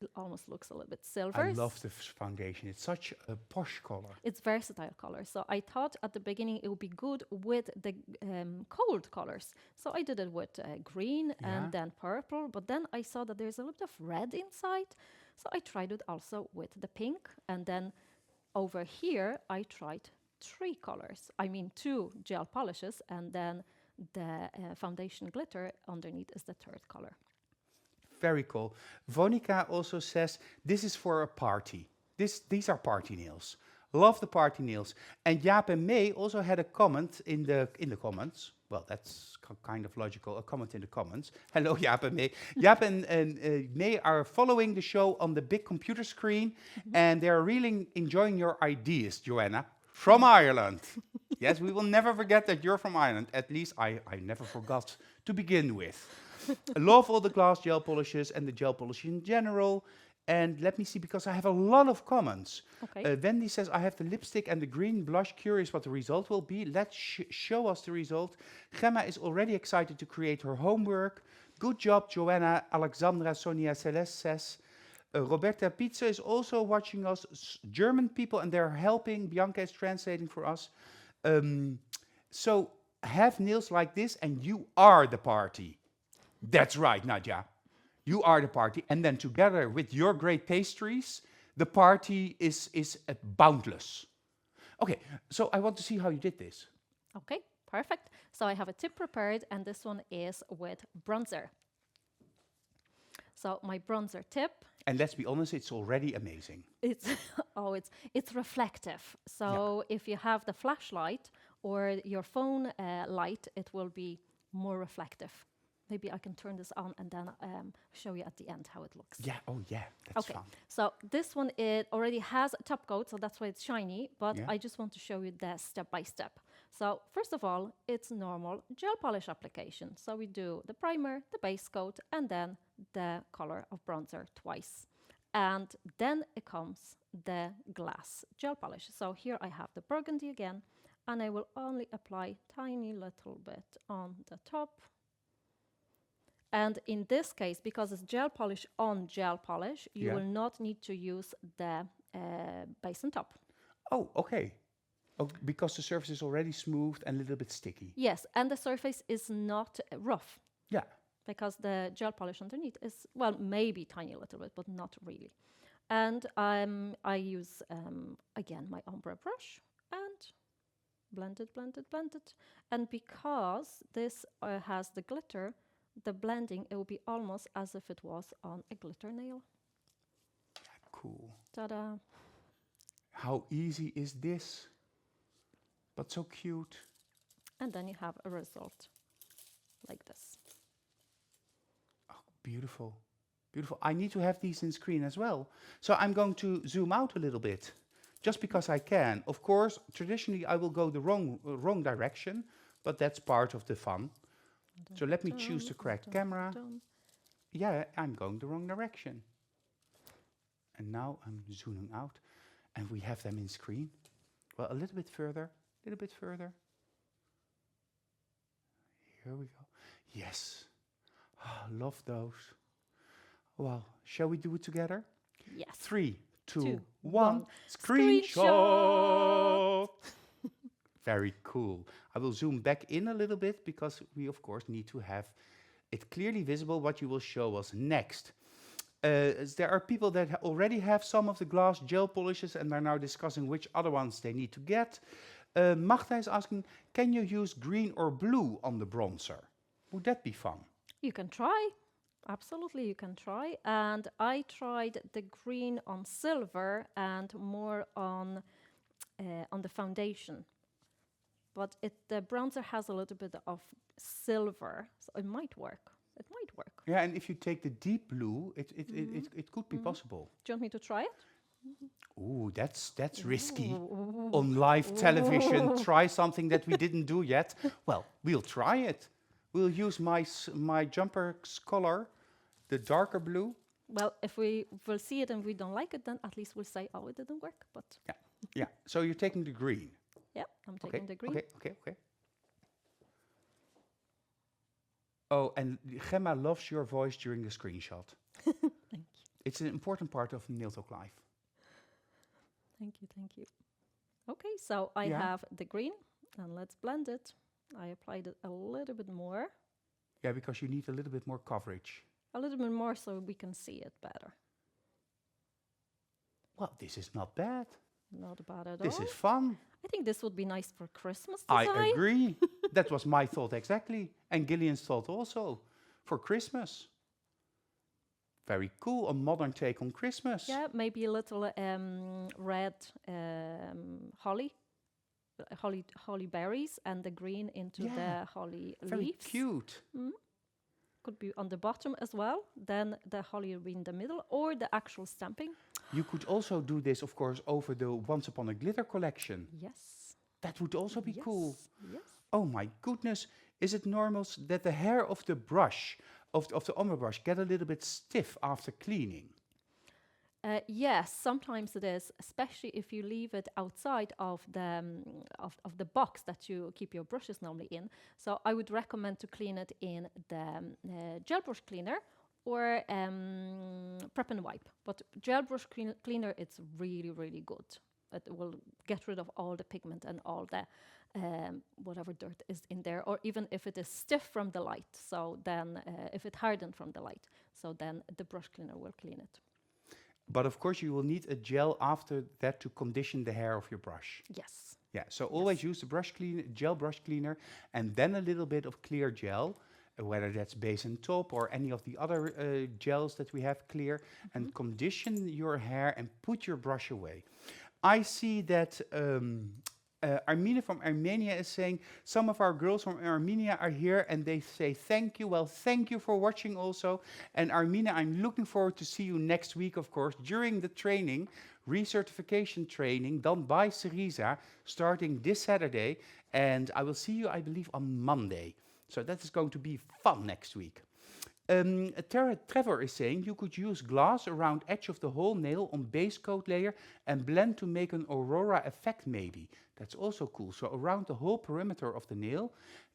It almost looks a little bit silver. I love the foundation. It's such a posh color. It's versatile color. So I thought at the beginning it would be good with the cold colors. So I did it with green and then purple. But then I saw that there's a little bit of red inside. So I tried it also with the pink. And then over here, I tried 3 colors. I mean, 2 gel polishes. And then the foundation glitter underneath is the 3rd color. Very cool. Vonica also says, this is for a party. These are party nails. Love the party nails. And Jaap and May also had a comment in the comments. Well, that's kind of logical, a comment in the comments. Hello, Jaap and May. Jaap and May are following the show on the big computer screen, and they're really enjoying your ideas, Joanna, from Ireland. Yes, we will never forget that you're from Ireland. At least I never forgot to begin with. I love all the glass gel polishes and the gel polish in general. And let me see, because I have a lot of comments. Okay. Wendy says, I have the lipstick and the green blush. Curious what the result will be. Let's show us the result. Gemma is already excited to create her homework. Good job, Joanna. Alexandra Sonia Celeste says. Roberta Pizza is also watching us. German people, and they're helping. Bianca is translating for us. So have nails like this, and you are the party. That's right, Nadia. You are the party. And then together with your great pastries, the party is boundless. Okay, so I want to see how you did this. Okay, perfect. So I have a tip prepared, and this one is with bronzer. So my bronzer tip. And let's be honest, it's already amazing. It's it's reflective. So if you have the flashlight or your phone light, it will be more reflective. Maybe I can turn this on and then show you at the end how it looks. Yeah, oh yeah, that's fun. So this one, it already has a top coat, so that's why it's shiny, but I just want to show you the step by step. So first of all, it's normal gel polish application. So we do the primer, the base coat, and then the color of bronzer twice. And then it comes the glass gel polish. So here I have the burgundy again, and I will only apply tiny little bit on the top. And in this case, because it's gel polish on gel polish, you will not need to use the base and top. Oh, okay. Oh, because the surface is already smooth and a little bit sticky. Yes, and the surface is not rough. Yeah. Because the gel polish underneath is, well, maybe tiny little bit, but not really. And I use, again, my ombre brush and blend it, blend it, blend it. And because this has the glitter, the blending, it will be almost as if it was on a glitter nail. Yeah, cool. Ta-da. How easy is this? But so cute. And then you have a result like this. Oh, beautiful. Beautiful. I need to have these in screen as well. So I'm going to zoom out a little bit, just because I can. Of course, traditionally I will go the wrong direction, but that's part of the fun. So let me choose the correct camera. Yeah, I'm going the wrong direction. And now I'm zooming out, and we have them in screen. Well, a little bit further, a little bit further. Here we go. Yes. Oh, love those. Well, shall we do it together? Yes. 3, 2, 1. one. Screenshot! Very cool. I will zoom back in a little bit because we, of course, need to have it clearly visible what you will show us next. As there are people that already have some of the glass gel polishes and are now discussing which other ones they need to get. Magda is asking, can you use green or blue on the bronzer? Would that be fun? You can try. Absolutely, you can try. And I tried the green on silver and more on the foundation. But the bronzer has a little bit of silver, so it might work. It might work. Yeah, and if you take the deep blue, it could be possible. Do you want me to try it? Ooh, that's risky. On live television, try something that we didn't do yet. Well, we'll try it. We'll use my jumper's color, the darker blue. Well, if we will see it and we don't like it, then at least we'll say, oh, it didn't work. But Yeah. So you're taking the green. yeah, I'm taking the green. Okay. Oh, and Gemma loves your voice during the screenshot. Thank you. It's an important part of Nail Talk Live. Thank you. Okay, so I have the green, and let's blend it. I applied it a little bit more. Yeah, because you need a little bit more coverage. A little bit more so we can see it better. Well, this is not bad. Not bad at all. This is fun. I think this would be nice for Christmas design. I agree. That was my thought exactly. And Gillian's thought also. For Christmas. Very cool. A modern take on Christmas. Yeah, maybe a little red holly berries and the green into the holly Very leaves. cute. Could be on the bottom as well. Then the holly in the middle or the actual stamping. You could also do this, of course, over the Once Upon a Glitter collection. Yes. That would also be cool. Yes. Oh my goodness. Is it normal that the hair of the brush, of the ombre brush, get a little bit stiff after cleaning? Yes, sometimes it is, especially if you leave it outside of the box that you keep your brushes normally in. So I would recommend to clean it in the gel brush cleaner or prep and wipe. But gel brush cleaner, it's really, really good. It will get rid of all the pigment and all the whatever dirt is in there, or even if it is stiff from the light. So then, if it hardened from the light, so then the brush cleaner will clean it. But of course, you will need a gel after that to condition the hair of your brush. Yes. Yeah, so always use the gel brush cleaner, and then a little bit of clear gel, whether that's base and top or any of the other gels that we have clear, and condition your hair and put your brush away. I see that Armina from Armenia is saying, some of our girls from Armenia are here and they say thank you. Well, thank you for watching also. And Armina, I'm looking forward to see you next week, of course, during the training, recertification training done by Cerisa, starting this Saturday. And I will see you, I believe, on Monday. So that is going to be fun next week. Trevor is saying you could use glass around edge of the whole nail on base coat layer and blend to make an aurora effect maybe. That's also cool. So around the whole perimeter of the nail,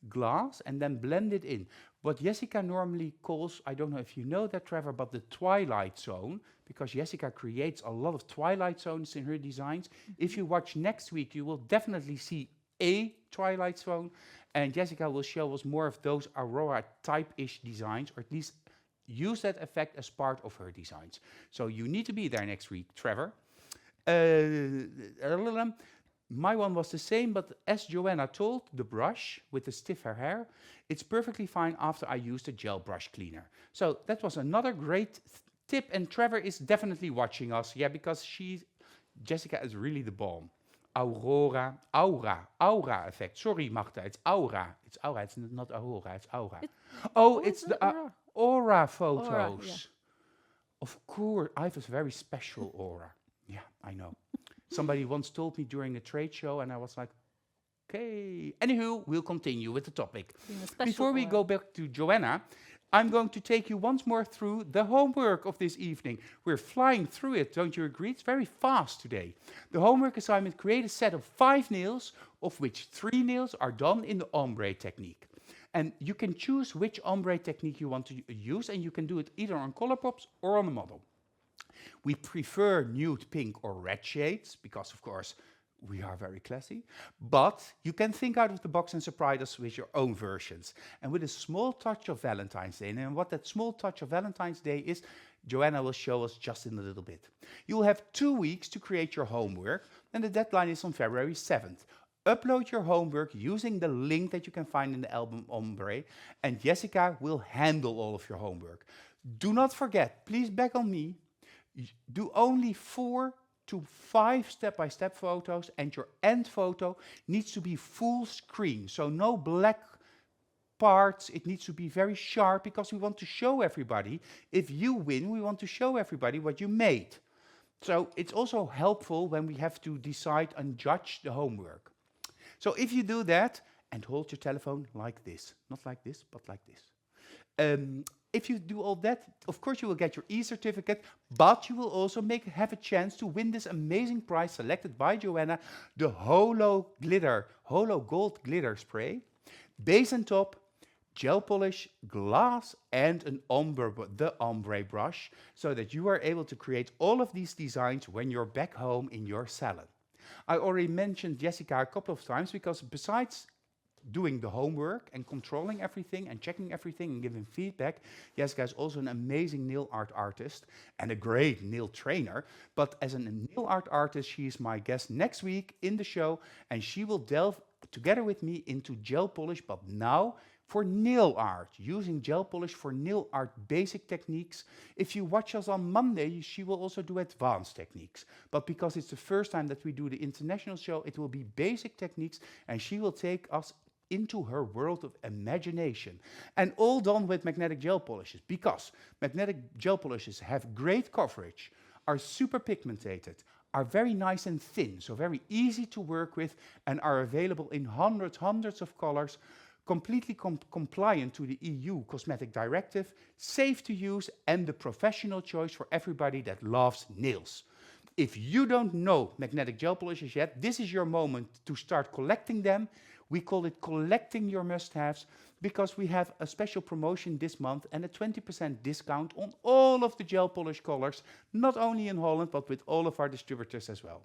glass, and then blend it in. What Jessica normally calls, I don't know if you know that, Trevor, but the twilight zone, because Jessica creates a lot of twilight zones in her designs. If you watch next week, you will definitely see a twilight zone, and Jessica will show us more of those aurora type-ish designs, or at least use that effect as part of her designs. So you need to be there next week, Trevor. My one was the same, but as Joanna told, the brush with the stiffer hair, it's perfectly fine after I used a gel brush cleaner. So that was another great tip, and Trevor is definitely watching us, because Jessica is really the bomb. Aura effect. Sorry, Magda, it's aura. It's aura, it's not aurora, it's aura. It's the aura photos. Aura, yeah. Of course, I have a very special aura. Yeah, I know. Somebody once told me during a trade show, and I was like, okay. Anywho, we'll continue with the topic. Before we go back to Joanna, I'm going to take you once more through the homework of this evening. We're flying through it, don't you agree? It's very fast today. The homework assignment: create a set of 5 nails, of which 3 nails are done in the ombre technique. And you can choose which ombre technique you want to use, and you can do it either on Colourpops or on a model. We prefer nude pink or red shades, because of course We are very classy, but you can think out of the box and surprise us with your own versions. And with a small touch of Valentine's Day, and what that small touch of Valentine's Day is, Joanna will show us just in a little bit. You'll have 2 weeks to create your homework, and the deadline is on February 7th. Upload your homework using the link that you can find in the album Ombre, and Jessica will handle all of your homework. Do not forget, please back on me, do only 4 to 5 step-by-step photos, and your end photo needs to be full screen, so no black parts. It needs to be very sharp because we want to show everybody. If you win, we want to show everybody what you made. So it's also helpful when we have to decide and judge the homework. So if you do that, and hold your telephone like this, not like this, but like this. If you do all that, of course you will get your e-certificate, but you will also have a chance to win this amazing prize selected by Joanna, the Holo Gold Glitter Spray, base and top, gel polish, glass, and the Ombre brush, so that you are able to create all of these designs when you're back home in your salon. I already mentioned Jessica a couple of times because besides doing the homework and controlling everything and checking everything and giving feedback, Jessica is also an amazing nail art artist and a great nail trainer. But as a nail art artist, she is my guest next week in the show, and she will delve together with me into gel polish, but now for nail art, using gel polish for nail art basic techniques. If you watch us on Monday, she will also do advanced techniques. But because it's the first time that we do the international show, it will be basic techniques, and she will take us into her world of imagination. And all done with magnetic gel polishes, because magnetic gel polishes have great coverage, are super pigmented, are very nice and thin, so very easy to work with, and are available in hundreds of colors, completely compliant to the EU Cosmetic Directive, safe to use, and the professional choice for everybody that loves nails. If you don't know magnetic gel polishes yet, this is your moment to start collecting them. We call it collecting your must-haves because we have a special promotion this month and a 20% discount on all of the gel polish colors, not only in Holland, but with all of our distributors as well.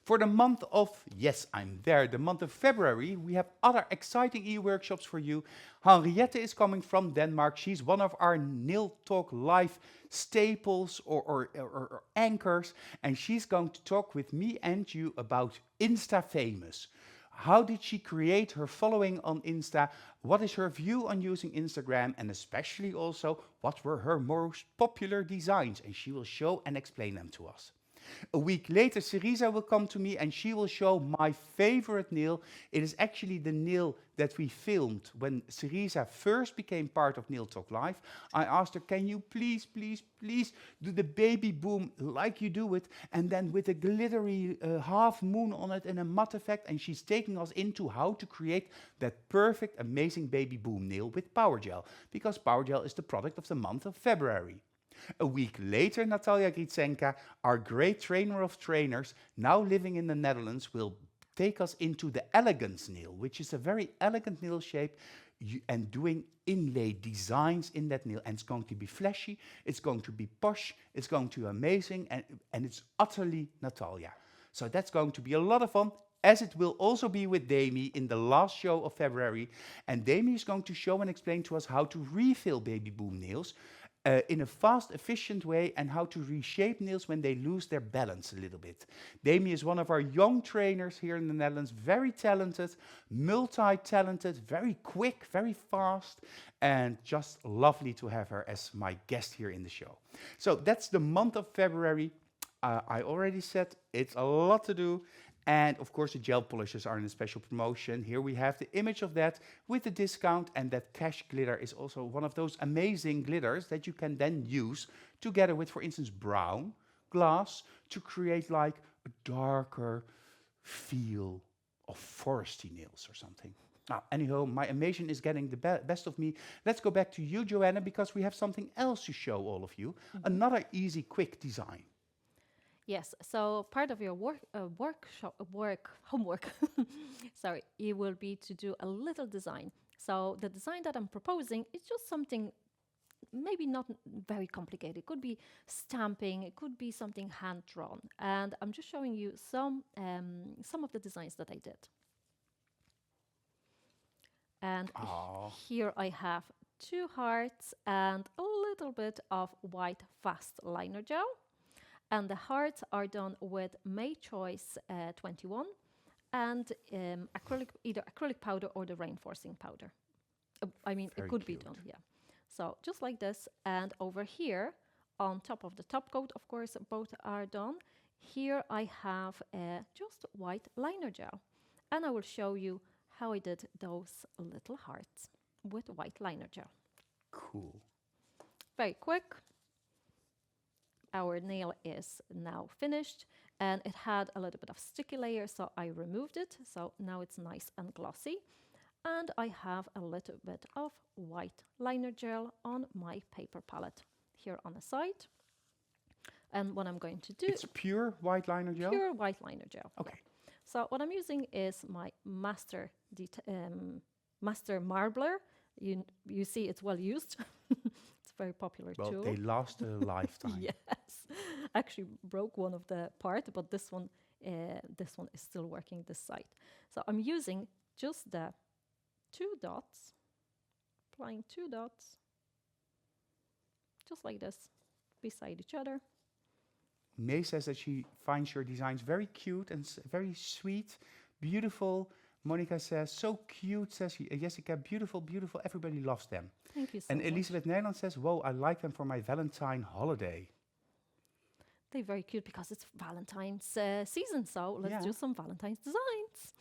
For the month of, yes, I'm there, the month of February, we have other exciting e-workshops for you. Henriette is coming from Denmark. She's one of our Nail Talk Live staples or anchors, and she's going to talk with me and you about Insta Famous. How did she create her following on Insta? What is her view on using Instagram? And especially also, what were her most popular designs? And she will show and explain them to us. A week later, Cerisa will come to me and she will show my favorite nail. It is actually the nail that we filmed when Cerisa first became part of Nail Talk Live. I asked her, can you please do the baby boom like you do it, and then with a glittery half moon on it and a matte effect, and she's taking us into how to create that perfect, amazing baby boom nail with Power Gel, because Power Gel is the product of the month of February. A week later, Natalia Gritsenka, our great trainer of trainers, now living in the Netherlands, will take us into the elegance nail, which is a very elegant nail shape, and doing inlay designs in that nail. And it's going to be flashy, it's going to be posh, it's going to be amazing, and it's utterly Natalia. So that's going to be a lot of fun, as it will also be with Demi in the last show of February. And Demi is going to show and explain to us how to refill baby boom nails in a fast, efficient way, and how to reshape nails when they lose their balance a little bit. Demi is one of our young trainers here in the Netherlands, very talented, multi-talented, very quick, very fast, and just lovely to have her as my guest here in the show. So that's the month of February. I already said it's a lot to do. And of course, the gel polishes are in a special promotion. Here we have the image of that with the discount, and that cash glitter is also one of those amazing glitters that you can then use together with, for instance, brown glass to create like a darker feel of foresty nails or something. Now, anyhow, my amazing is getting the best of me. Let's go back to you, Joanna, because we have something else to show all of you. Another easy, quick design. Yes, so part of your homework, sorry, it will be to do a little design. So the design that I'm proposing is just something maybe not very complicated. It could be stamping, it could be something hand drawn. And I'm just showing you some of the designs that I did. And Oh, here I have 2 hearts and a little bit of white fast liner gel. And the hearts are done with May Choice 21 and either acrylic powder or the reinforcing powder. I mean, Very it could cute. be done, yeah. So just like this. And over here, on top of the top coat, of course, both are done. Here I have just white liner gel. And I will show you how I did those little hearts with white liner gel. cool. Very quick. Our nail is now finished, and it had a little bit of sticky layer, so I removed it. So now it's nice and glossy. And I have a little bit of white liner gel on my paper palette here on the side. And what I'm going to do... It's pure white liner gel? Pure white liner gel. Okay. Yeah. So what I'm using is my master marbler. You see it's well used. It's a very popular Well, tool. they last a lifetime. Yes. Actually broke one of the part, but this one is still working this side. So I'm using just the 2 dots, applying 2 dots, just like this, beside each other. May says that she finds your designs very cute and very sweet, beautiful. Monica says, so cute, says Jessica, beautiful, beautiful. Everybody loves them. Thank you so And much. Elizabeth Nederland says, whoa, I like them for my Valentine holiday. They're very cute because it's Valentine's season, so let's Yeah. do some Valentine's designs.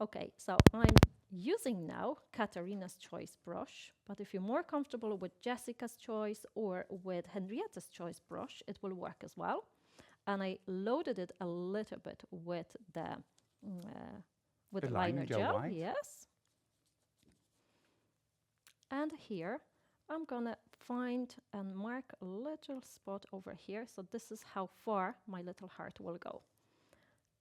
Okay, so I'm using now Katarina's Choice brush, but if you're more comfortable with Jessica's Choice or with Henrietta's Choice brush, it will work as well. And I loaded it a little bit with the liner gel, white. yes. And here I'm gonna find and mark a little spot over here. So this is how far my little heart will go.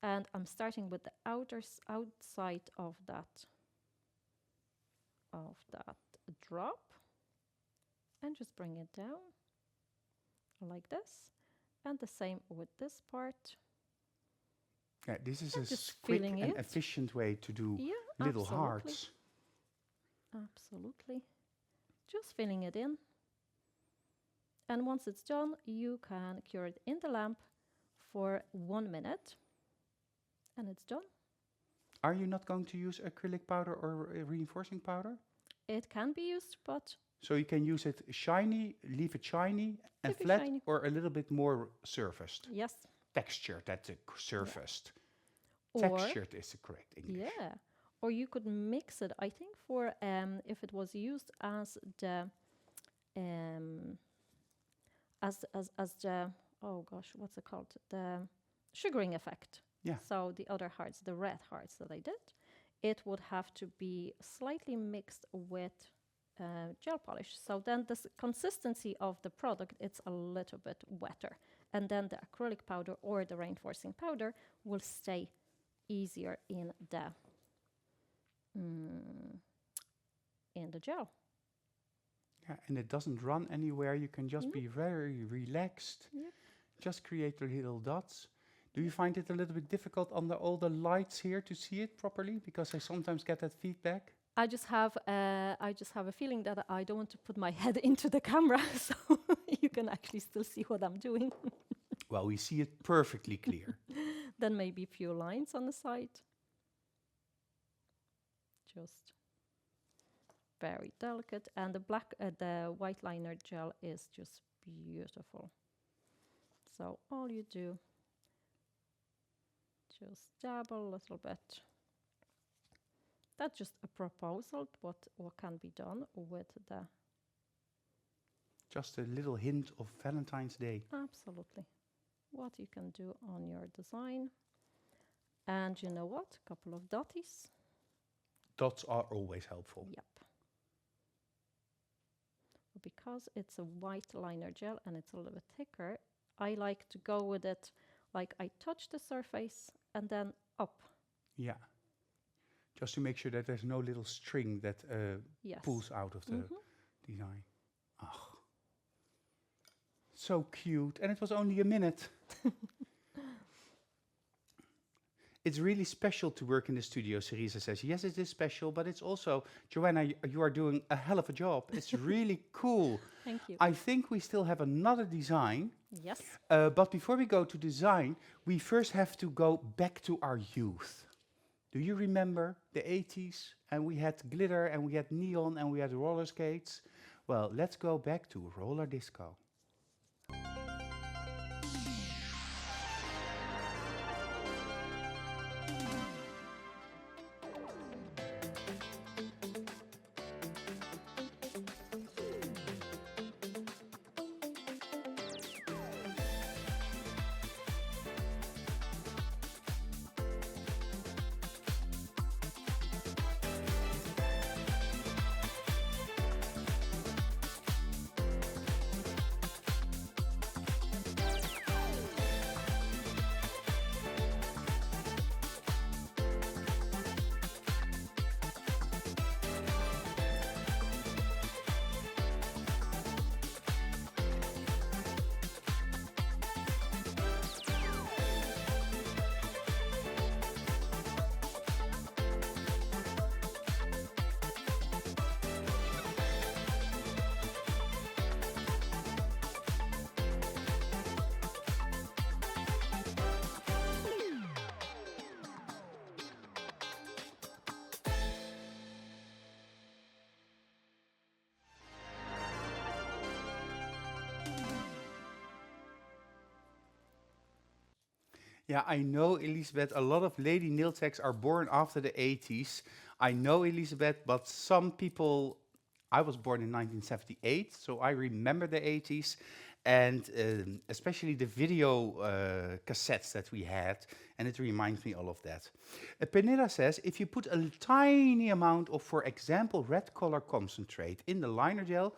And I'm starting with the outside of that drop, and just bring it down like this. And the same with this part. Yeah, this is And a just quick filling and it. efficient way to do Yeah, little absolutely. hearts. Absolutely. Just filling it in. And once it's done, you can cure it in the lamp for 1 minute. And it's done. Are you not going to use acrylic powder or reinforcing powder? It can be used, but So you can use it shiny, leave it shiny and Leave it flat, shiny. or a little bit more surfaced. yes. Textured, that's a surfaced. Or Textured is the correct English. yeah, or you could mix it. I think for if it was used as the oh gosh, what's it called? The sugaring effect. Yeah. So the other hearts, the red hearts that I did, it would have to be slightly mixed with gel polish. So then the consistency of the product, it's a little bit wetter. And then the acrylic powder or the reinforcing powder will stay easier in the gel. Yeah, and it doesn't run anywhere. You can just Nope. be very relaxed. Yep. Just create the little dots. Do you find it a little bit difficult under all the lights here to see it properly? Because I sometimes get that feedback. I just have a feeling that I don't want to put my head into the camera, so you can actually still see what I'm doing. Well, we see it perfectly clear. Then maybe a few lines on the side. Just very delicate, and the white liner gel is just beautiful. So all you do, just dab a little bit. That's just a proposal, what can be done with the... Just a little hint of Valentine's Day. Absolutely. What you can do on your design. And you know what? A couple of dotties. Dots are always helpful. Yep. Because it's a white liner gel and it's a little bit thicker, I like to go with it like I touch the surface and then up. Yeah. Just to make sure that there's no little string that Yes. pulls out of the Mhm. design. Oh, So cute. And it was only a minute. It's really special to work in the studio, Cerisa says. Yes, it is special, but it's also, Joanna, you are doing a hell of a job. It's really cool. Thank you. I think we still have another design. Yes. But before we go to design, we first have to go back to our youth. Do you remember the 80s? And we had glitter, and we had neon, and we had roller skates. Well, let's go back to roller disco. Yeah, I know, Elisabeth, a lot of lady nail techs are born after the 80s. I know, Elisabeth, but some people, I was born in 1978, so I remember the 80s, and especially the video cassettes that we had, and it reminds me all of that. Pernilla says, if you put a tiny amount of, for example, red color concentrate in the liner gel,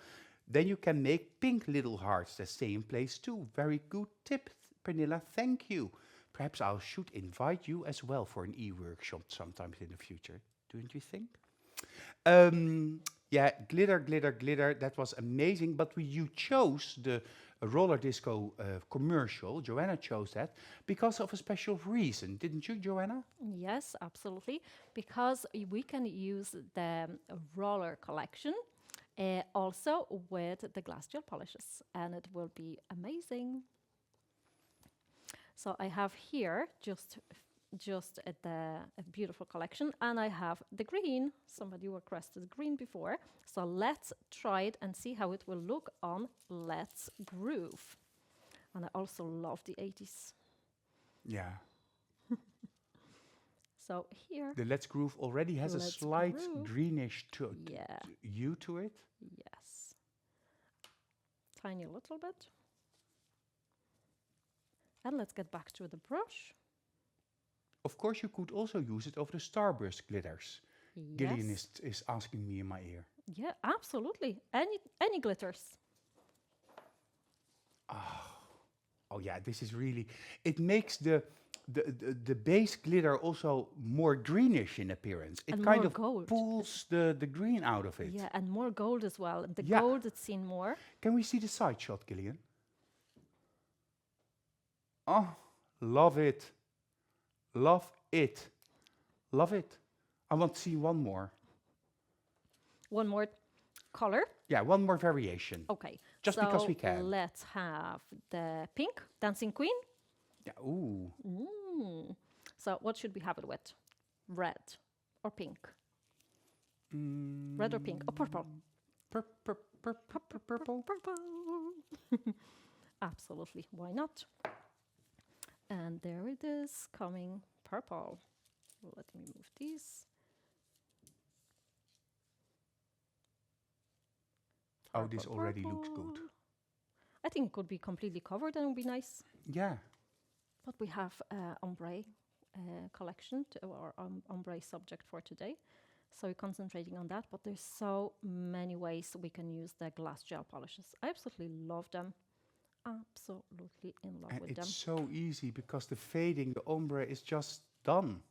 then you can make pink little hearts that stay in place too. Very good tip, Pernilla, thank you. Perhaps I should invite you as well for an e-workshop sometimes in the future, don't you think? Yeah, glitter, glitter, glitter, that was amazing, but you chose the roller disco commercial, Joanna chose that, because of a special reason, didn't you, Joanna? Yes, absolutely. Because we can use the roller collection also with the glass gel polishes, and it will be amazing. So I have here just the a beautiful collection, and I have the green. Somebody requested green before, so let's try it and see how it will look on Let's Groove. And I also love the 80s. Yeah. So here, The Let's Groove already has a Let's slight Groove. greenish yeah, hue to it. yes, tiny little bit. And let's get back to the brush. Of course, you could also use it over the Starburst glitters. Gillian Yes. is asking me in my ear. Yeah, absolutely. Any glitters. Oh yeah, this is really, it makes the base glitter also more greenish in appearance. It And kind more of gold. pulls the green out of it. Yeah, and more gold as well. The Yeah. gold it's seen more. Can we see the side shot, Gillian? Oh, love it. Love it. Love it. I want to see one more. One more color. Yeah, one more variation. Okay. Just because we can. Let's have the pink Dancing Queen. Yeah, ooh. So what should we have it with? Red or pink? Red or pink? Or purple? Purple. Purple. Absolutely. Why not? And there it is, coming purple. Let me move these. Oh, this Purple, already looks purple. good. I think it could be completely covered and it would be nice. Yeah. But we have Ombre collection, or Ombre subject for today. So we're concentrating on that, but there's so many ways we can use the glass gel polishes. I absolutely love them. Absolutely in love And with it's them. so easy because the fading, the ombre is just done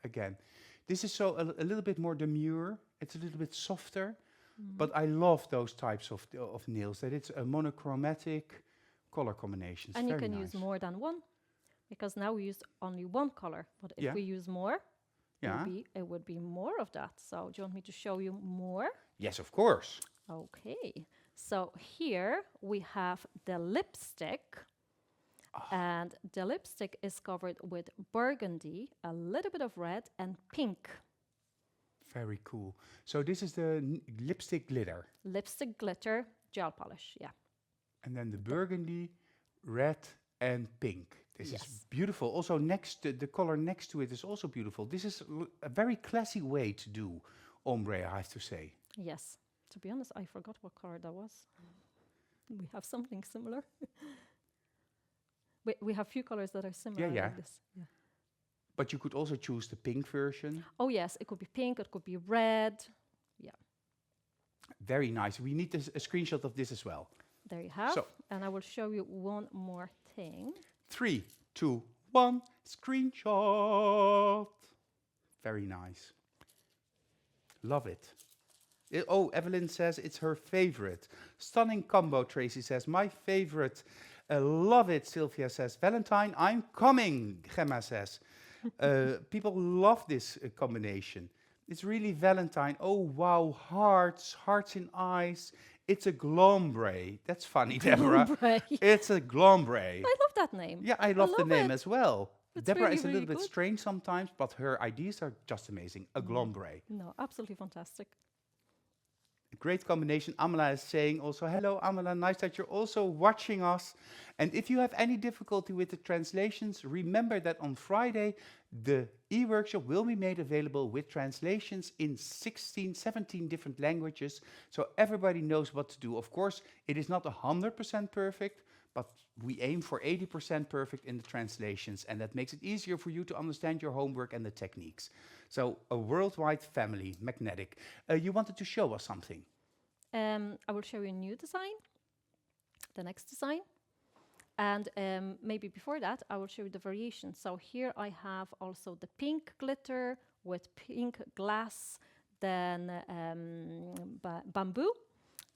again. This is so a little bit more demure. It's a little bit softer, but I love those types of nails. That it's a monochromatic color combinations. And you Very can nice. use more than one, because now we used only one color. But if Yeah. we use more, Yeah. it would be more of that. So do you want me to show you more? Yes, of course. Okay. So here we have the lipstick. And the lipstick is covered with burgundy, a little bit of red, and pink. Very cool. So this is the lipstick glitter. Lipstick glitter gel polish, yeah. And then the burgundy, red, and pink. This is Yes. beautiful. Also, the color next to it is also beautiful. This is a very classy way to do ombre, I have to say. Yes. To be honest, I forgot what color that was. We have something similar. We have few colors that are similar Yeah. like this. Yeah. But you could also choose the pink version. Oh yes, it could be pink, it could be red. Yeah, Very nice. We need a screenshot of this as well. there you have. So- And I will show you one more thing. 3, 2, 1, screenshot. Very nice. Love it. Oh, Evelyn says it's her favorite. Stunning combo, Tracy says. My favorite. Love it, Sylvia says. Valentine, I'm coming, Gemma says. People love this combination. It's really Valentine. Oh, wow, hearts in eyes. It's a glombre. That's funny, Deborah. Glombre. It's a glombre. I love that name. Yeah, I love the name it. as well. It's Deborah really, is a little really bit good. strange sometimes, but her ideas are just amazing. A glombre. No, absolutely fantastic. Great combination. Amala is saying also, hello Amala, nice that you're also watching us. And if you have any difficulty with the translations, remember that on Friday, the e-workshop will be made available with translations in 16, 17 different languages. So everybody knows what to do. Of course, it is not 100% perfect, but we aim for 80% perfect in the translations. And that makes it easier for you to understand your homework and the techniques. So a worldwide family, magnetic. You wanted to show us something. I will show you a new design, the next design. And maybe before that, I will show you the variation. So here I have also the pink glitter with pink glass, then bamboo.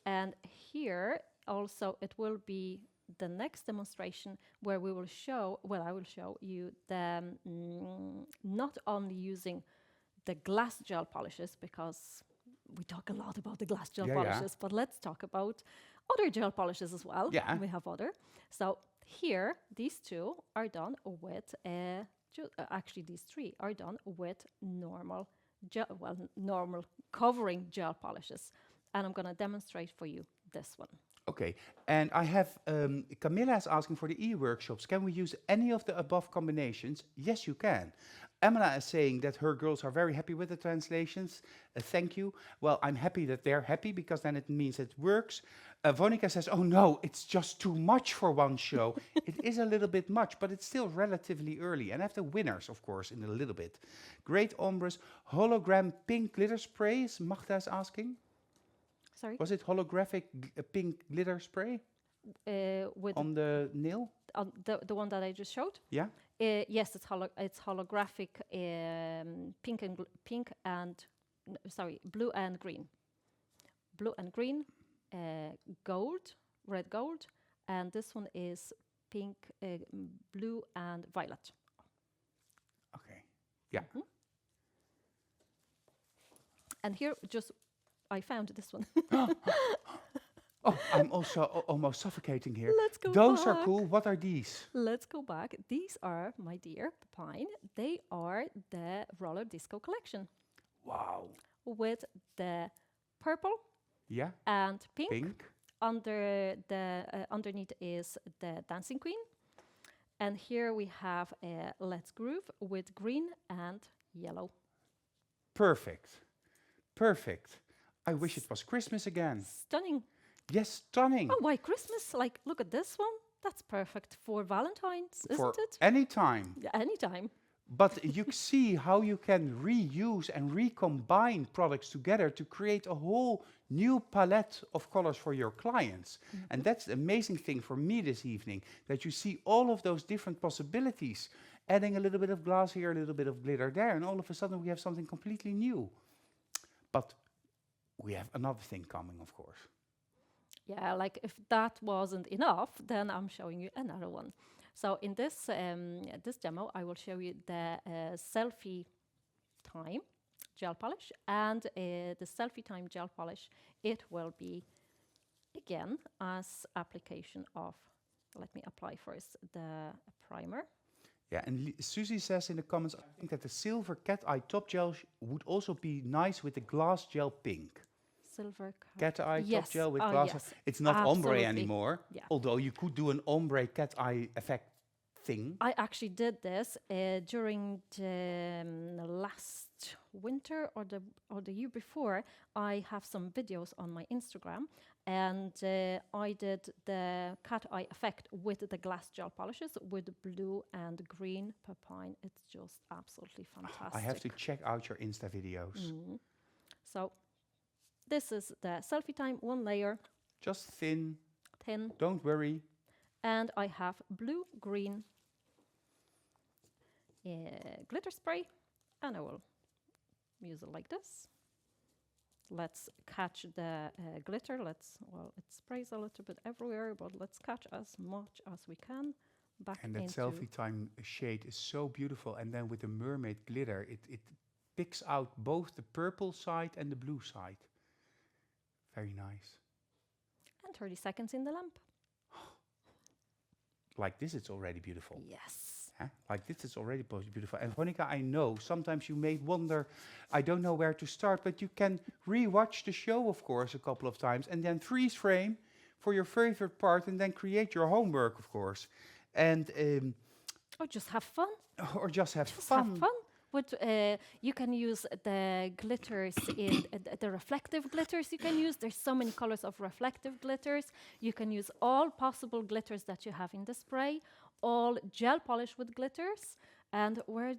And here also it will be the next demonstration where we will show, well, I will show you the not only using the glass gel polishes, because we talk a lot about the glass gel polishes, but let's talk about other gel polishes as well. Yeah. We have other. So here, these two are done with, actually these three are done with normal normal covering gel polishes. And I'm going to demonstrate for you this one. Okay, and I have, Camilla is asking for the e-workshops. Can we use any of the above combinations? Yes, you can. Emma is saying that her girls are very happy with the translations. Thank you. Well, I'm happy that they're happy because then it means it works. Vonica says, oh no, it's just too much for one show. It is a little bit much, but it's still relatively early. And I have the winners, of course, in a little bit. Great ombres. Hologram pink glitter sprays, Magda is asking. Sorry? Was it holographic pink glitter spray With on the nail? the one that I just showed? Yeah. Yes, it's holographic blue and green. Blue and green, gold, red gold, and this one is pink, blue and violet. Okay. Yeah. Mm-hmm. And here I found this one. Oh, I'm also almost suffocating here. Let's go Those back. are cool. What are these? Let's go back. These are, my dear Pine, they are the roller disco collection Wow. with the purple Yeah. and pink. Pink. Underneath is the dancing queen. And here we have a Let's Groove with green and yellow. Perfect. Perfect. I wish it was Christmas again. Stunning. Yes, stunning. Oh, why Christmas? Like, look at this one. That's perfect for Valentine's, For isn't it? any time. Yeah, anytime. But you see how you can reuse and recombine products together to create a whole new palette of colors for your clients. Mm-hmm. And that's the amazing thing for me this evening, that you see all of those different possibilities, adding a little bit of glass here, a little bit of glitter there, and all of a sudden we have something completely new. But we have another thing coming, of course. Yeah, like if that wasn't enough, then I'm showing you another one. So in this demo, I will show you the selfie time gel polish, and the selfie time gel polish, it will be again as application of, let me apply first the primer. Yeah, and Susie says in the comments, I think that the silver cat eye top gel would also be nice with the glass gel pink. Silver Cat eye top yes, gel with oh glass. yes, It's not ombre absolutely. anymore, Yeah. although you could do an ombre cat eye effect thing. I actually did this during the last winter or the year before. I have some videos on my Instagram, and I did the cat eye effect with the glass gel polishes with blue and green purpine. It's just absolutely fantastic. I have to check out your Insta videos. So this is the selfie time, one layer, Just thin, thin, don't worry. and I have blue, green glitter spray, and I will use it like this. Let's catch the glitter. Well, it sprays a little bit everywhere, but let's catch as much as we can back And that into selfie time shade is so beautiful. And then with the mermaid glitter, it picks out both the purple side and the blue side. Very nice. and 30 seconds in the lamp. Like this, it's already beautiful. Yes. Huh? Like this, it's already beautiful. And Veronica, I know sometimes you may wonder, I don't know where to start, but you can re-watch the show, of course, a couple of times, and then freeze frame for your favorite part, and then create your homework, of course, and Or just have fun. or just have Just fun. have fun. But you can use the glitters in the reflective glitters you can use. There's so many colors of reflective glitters. You can use all possible glitters that you have in the spray, all gel polish with glitters. And were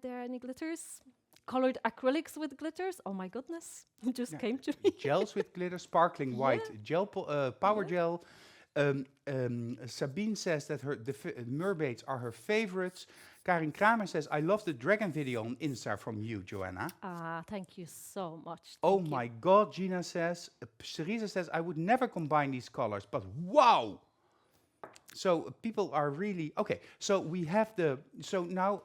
there any glitters? Colored acrylics with glitters. Oh my goodness, it just Yeah. came to me. Gels with glitter, sparkling white, gel power Yeah. gel. Sabine says that the mermaids are her favorites. Karin Kramer says, I love the dragon video on Insta from you, Joanna. Thank you so much. Oh Thank you. my God, Gina says. Cerisa says, I would never combine these colors, but wow! So people are really, okay, so we have so now,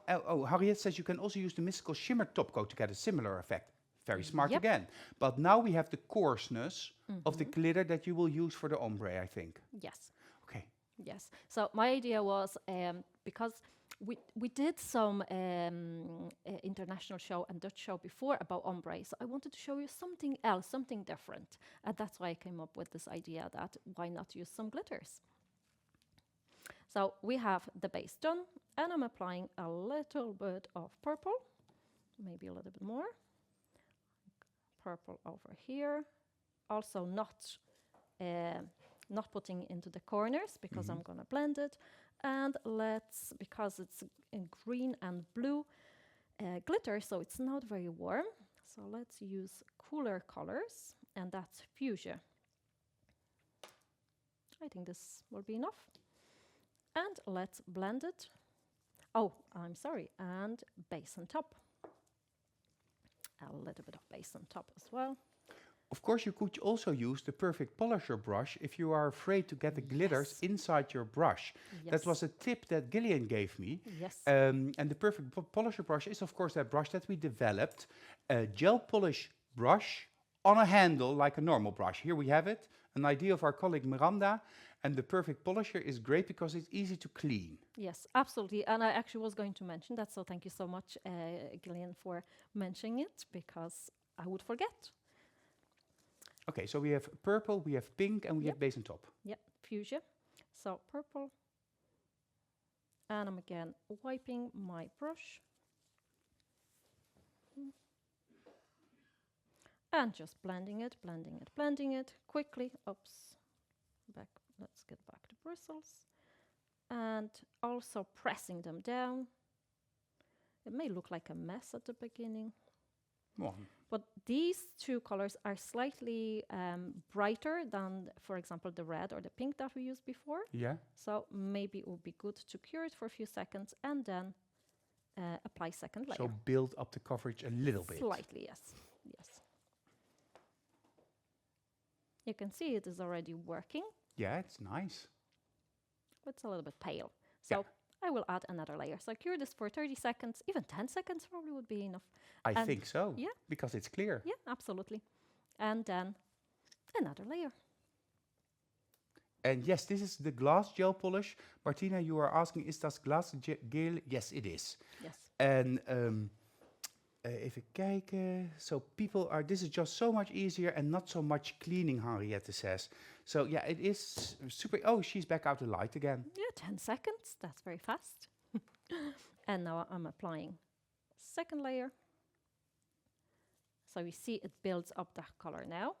Harriet says you can also use the mystical shimmer top coat to get a similar effect. Very smart Yep. again. But now we have the coarseness of the glitter that you will use for the ombre, I think. Yes. Okay. Yes. So my idea was because we did some international show and Dutch show before about ombre, so I wanted to show you something else, something different, and that's why I came up with this idea that why not use some glitters. So we have the base done, and I'm applying a little bit of purple, maybe a little bit more. Purple over here. Also not putting into the corners because I'm gonna blend it. And because it's in green and blue glitter, so it's not very warm. So let's use cooler colors, and that's fuchsia. I think this will be enough. And let's blend it. Oh, I'm sorry, and base on top. A little bit of base on top as well. Of course, you could also use the perfect polisher brush if you are afraid to get the glitters inside your brush. Yes. That was a tip that Gillian gave me. Yes. And the perfect polisher brush is, of course, that brush that we developed, a gel polish brush on a handle like a normal brush. Here we have it, an idea of our colleague Miranda. And the perfect polisher is great because it's easy to clean. Yes, absolutely. And I actually was going to mention that, so thank you so much, Gillian, for mentioning it, because I would forget. Okay, so we have purple, we have pink, and we have base on top. Yep, fuchsia. So purple. And I'm again wiping my brush. And just blending it, blending it, blending it quickly. Oops, back. Let's get back to bristles. And also pressing them down. It may look like a mess at the beginning. But these two colors are slightly brighter than, for example, the red or the pink that we used before. Yeah. So maybe it would be good to cure it for a few seconds and then apply second layer. So build up the coverage a little bit. Slightly, yes. Yes. You can see it is already working. Yeah, it's nice. It's a little bit pale. Yeah. So I will add another layer. So I cure this for 30 seconds, even 10 seconds probably would be enough. I And think so. yeah. Because it's clear. Yeah, absolutely. And then another layer. And yes, this is the glass gel polish. Martina, you are asking, is dat glass gel? Yes, it is. Yes. And even kijken. So people are, this is just so much easier and not so much cleaning, Henriette says. So yeah, it is super. Oh, she's back out the light again. Yeah, 10 seconds. That's very fast. And now I'm applying second layer. So you see it builds up the color now.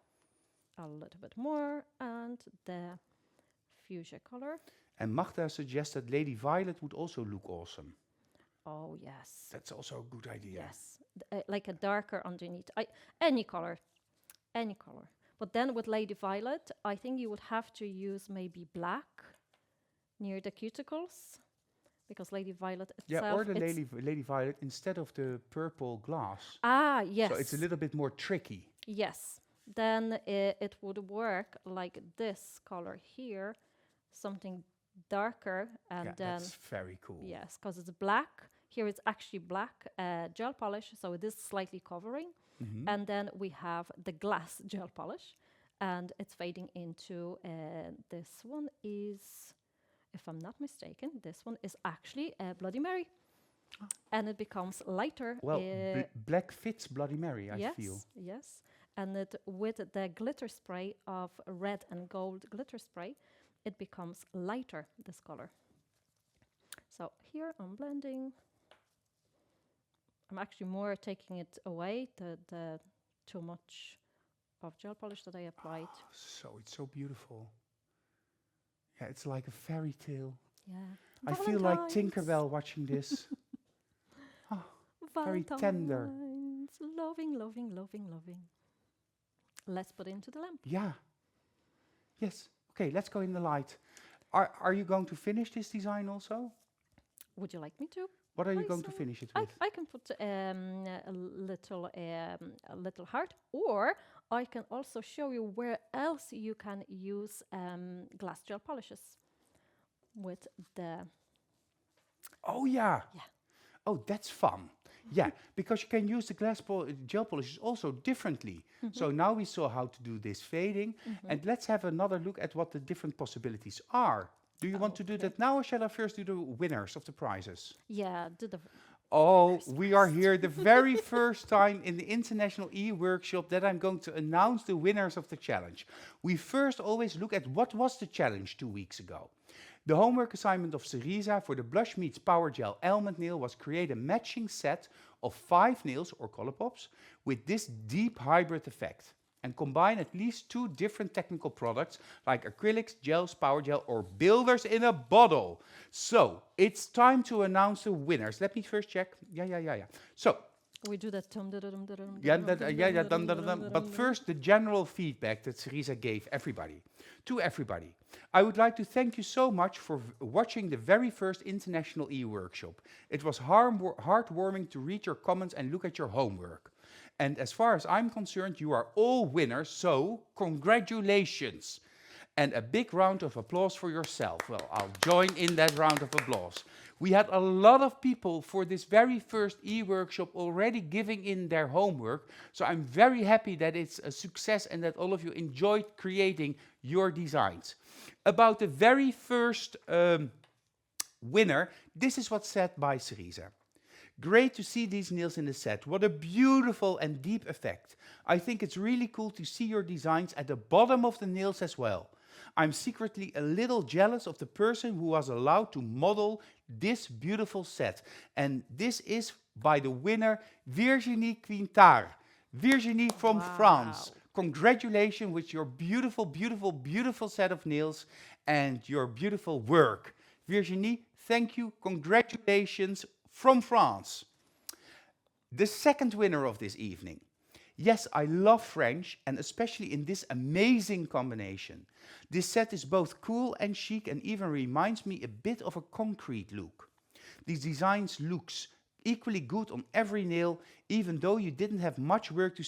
A little bit more. And the fuchsia color. And Magda suggests that Lady Violet would also look awesome. Oh, yes. That's also a good idea. Yes. Like a darker underneath. Any color. Any color. But then with Lady Violet, I think you would have to use maybe black near the cuticles. Because Lady Violet itself... Yeah, or the Lady Violet instead of the purple glass. Ah, yes. So it's a little bit more tricky. Yes. Then it would work like this color here. Something darker. And Yeah, then... that's very cool. Yes, because it's black. Here it's actually black gel polish, so it is slightly covering. Mhm. And then we have the glass gel polish, and it's fading into, this one is, if I'm not mistaken, this one is actually a Bloody Mary. And it becomes lighter. Well, black fits Bloody Mary, I yes, feel. yes. And it, with the glitter spray of red and gold glitter spray, it becomes lighter, this color. So here I'm blending. I'm actually more taking it away, the too much of gel polish that I applied. So it's so beautiful. Yeah, it's like a fairy tale. Yeah. I feel like Valentine's. Tinkerbell watching this. very tender. Valentine's. Loving, loving, loving, loving. Let's put into the lamp. Yeah. Yes. Okay, let's go in the light. Are you going to finish this design also? Would you like me to? What are you I going to see. finish it with? I can put a little heart, or I can also show you where else you can use glass gel polishes with the... Oh, yeah. Yeah. Oh, that's fun. Yeah, because you can use the gel polishes also differently. So now we saw how to do this fading. And let's have another look at what the different possibilities are. Do you want to do that now, or shall I first do the winners of the prizes? Yeah, do the... Oh, we are here the very first time in the International E-Workshop that I'm going to announce the winners of the challenge. We first always look at what was the challenge 2 weeks ago. The homework assignment of Cerisa for the Blush Meets Power Gel Almond Nail was create a matching set of 5 nails or color pops with this deep hybrid effect, and combine at least 2 different technical products like acrylics, gels, power gel, or builders in a bottle. So it's time to announce the winners. Let me first check. Yeah. So We do that. But first, the general feedback that Cerisa gave everybody. To everybody. I would like to thank you so much for watching the very first International E-Workshop. It was heartwarming to read your comments and look at your homework. And as far as I'm concerned, you are all winners, so congratulations. And a big round of applause for yourself. Well, I'll join in that round of applause. We had a lot of people for this very first e-workshop already giving in their homework. So I'm very happy that it's a success and that all of you enjoyed creating your designs. About the very first winner, this is what's said by Cerisa. Great to see these nails in the set. What a beautiful and deep effect. I think it's really cool to see your designs at the bottom of the nails as well. I'm secretly a little jealous of the person who was allowed to model this beautiful set. And this is by the winner, Virginie Quintard. Virginie from France. Congratulations with your beautiful, beautiful, beautiful set of nails and your beautiful work. Virginie, thank you. Congratulations from France. The second winner of this evening. Yes, I love French, and especially in this amazing combination. This set is both cool and chic and even reminds me a bit of a concrete look. These designs looks equally good on every nail, even though you didn't have much work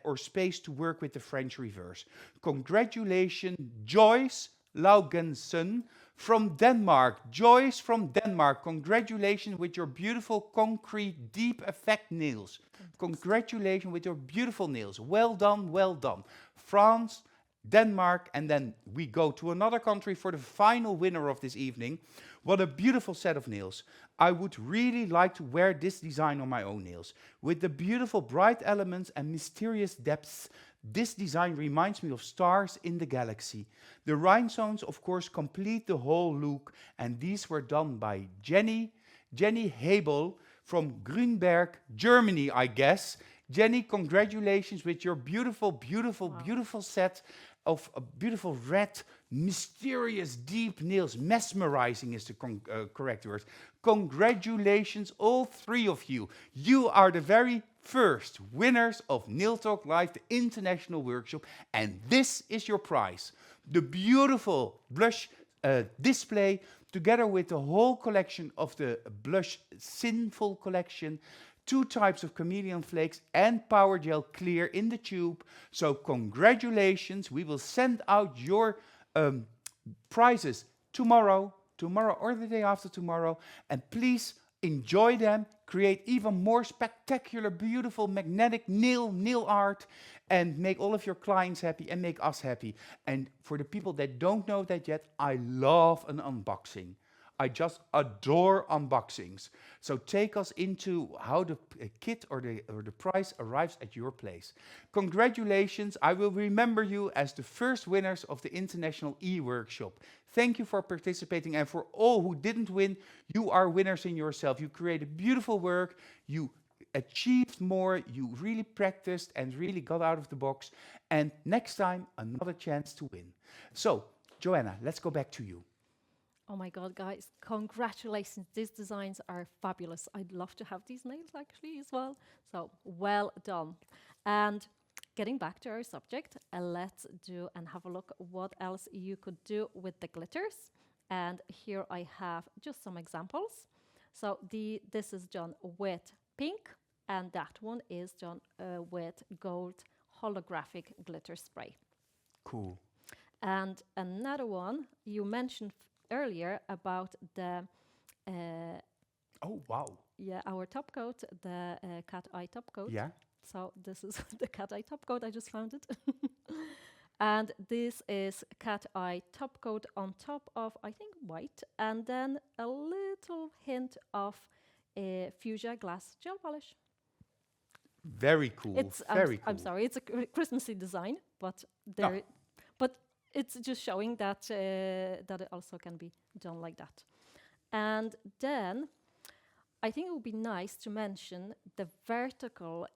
or space to work with the French reverse. Congratulations, Joyce Laugensen from Denmark. Joyce from Denmark, congratulations with your beautiful concrete deep effect nails. Congratulations with your beautiful nails. Well done, well done. France, Denmark, and then we go to another country for the final winner of this evening. What a beautiful set of nails. I would really like to wear this design on my own nails. With the beautiful bright elements and mysterious depths, this design reminds me of stars in the galaxy. The rhinestones, of course, complete the whole look, and these were done by Jenny Hebel from Grünberg, Germany, I guess. Jenny, congratulations with your beautiful, beautiful, beautiful set of beautiful red, mysterious, deep nails. Mesmerizing is the correct word. Congratulations, all three of you. You are the very first winners of Nail Talk Live, the international workshop, and this is your prize. The beautiful blush display, together with the whole collection of the blush Sinful collection, 2 types of chameleon flakes and power gel clear in the tube. So congratulations, we will send out your prizes tomorrow or the day after tomorrow, and please enjoy them, create even more spectacular, beautiful, magnetic nail art, and make all of your clients happy and make us happy. And for the people that don't know that yet, I love an unboxing. I just adore unboxings. So take us into how the kit or the prize arrives at your place. Congratulations, I will remember you as the first winners of the International E-Workshop. Thank you for participating, and for all who didn't win, you are winners in yourself. You created beautiful work, you achieved more, you really practiced and really got out of the box, and next time, another chance to win. So, Joanna, let's go back to you. Oh my God, guys, congratulations. These designs are fabulous. I'd love to have these nails actually as well. So well done. And getting back to our subject, let's do and have a look what else you could do with the glitters. And here I have just some examples. So this is done with pink, and that one is done with gold holographic glitter spray. Cool. And another one you mentioned earlier about the oh wow, yeah, our top coat, the cat eye top coat. Yeah. So this is the cat eye top coat. I just found it. And this is cat eye top coat on top of, I think, white, and then a little hint of fuchsia glass gel polish. Very cool. It's very cool. I'm sorry, it's a Christmassy design, but there, but it's just showing that that it also can be done like that. And then I think it would be nice to mention the vertical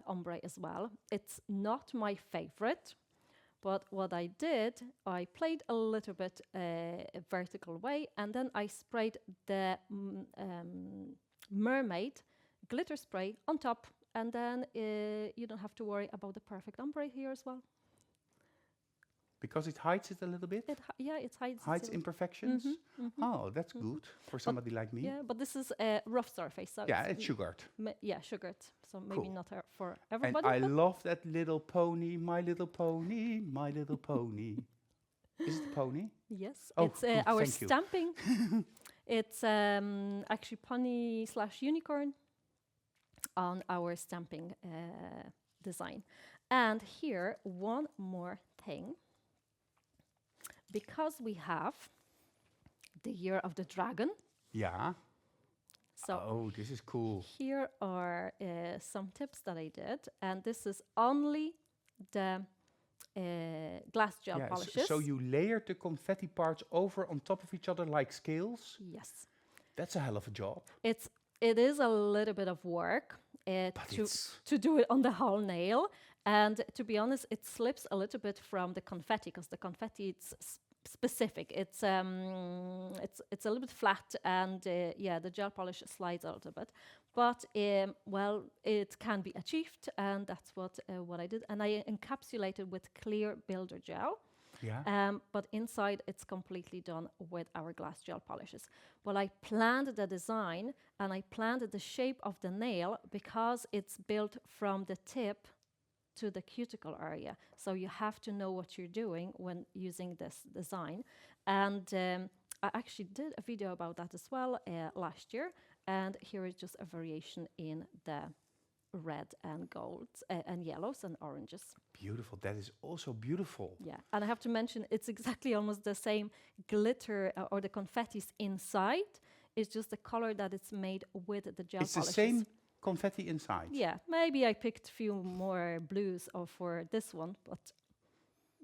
ombre as well. It's not my favorite, but what I did, I played a little bit a vertical way, and then I sprayed the mermaid glitter spray on top, and then you don't have to worry about the perfect ombre here as well. Because it hides it a little bit? It hides Hides imperfections? Oh, that's good for somebody like me. Yeah, but this is a rough surface. So Yeah, it's sugared. Sugared. So maybe Cool. not for And everybody. I love that little pony, my little pony, my little pony. Is it a pony? Yes, Oh, it's good, our thank you. stamping. It's actually pony/unicorn on our stamping design. And here, one more thing. Because we have the year of the dragon. Yeah. So oh, this is cool. here are some tips that I did. And this is only the glass gel polishes. So you layered the confetti parts over on top of each other like scales? Yes. That's a hell of a job. It is a little bit of work to do it on the whole nail. And to be honest, it slips a little bit from the confetti, because the confetti it's specific. It's a little bit flat, and the gel polish slides a little bit. But well, it can be achieved, and that's what I did. And I encapsulated with clear builder gel. Yeah. But inside it's completely done with our glass gel polishes. Well, I planned the design and I planned the shape of the nail because it's built from the tip to the cuticle area. So you have to know what you're doing when using this design. And I actually did a video about that as well last year. And here is just a variation in the red and golds and yellows and oranges. Beautiful. That is also beautiful. Yeah, and I have to mention it's exactly almost the same glitter or the confettis inside. It's just the color that it's made with the gel It's the polishes. same confetti inside. Yeah, maybe I picked a few more blues for this one, but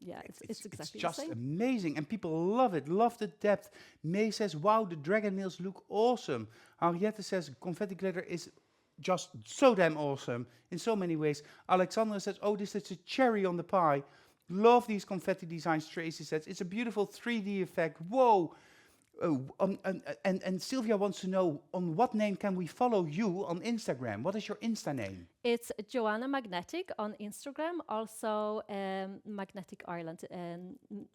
yeah, it's exactly the just same. amazing, and people love it, love the depth. May says, wow, the dragon nails look awesome. Henriette says, confetti glitter is just so damn awesome in so many ways. Alexandra says, oh, this is a cherry on the pie. Love these confetti designs. Tracy says, it's a beautiful 3D effect. Whoa. Oh, and Sylvia wants to know, on what name can we follow you on Instagram? What is your Insta name? It's Joanna Magnetic on Instagram, also Magnetic Ireland,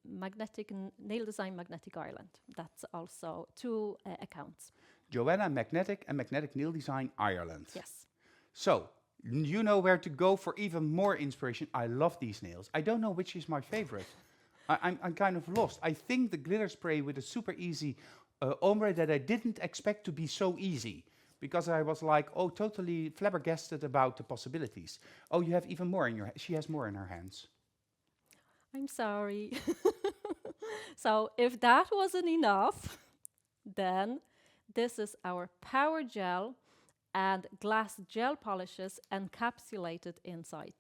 Magnetic Nail Design Magnetic Ireland. That's also 2 accounts. Joanna Magnetic and Magnetic Nail Design Ireland. Yes. So, you know where to go for even more inspiration. I love these nails. I don't know which is my favorite. I'm kind of lost. I think the glitter spray with a super easy ombre that I didn't expect to be so easy. Because I was like, oh, totally flabbergasted about the possibilities. Oh, you have even more in your she has more in her hands. I'm sorry. So if that wasn't enough, then this is our power gel and glass gel polishes encapsulated inside.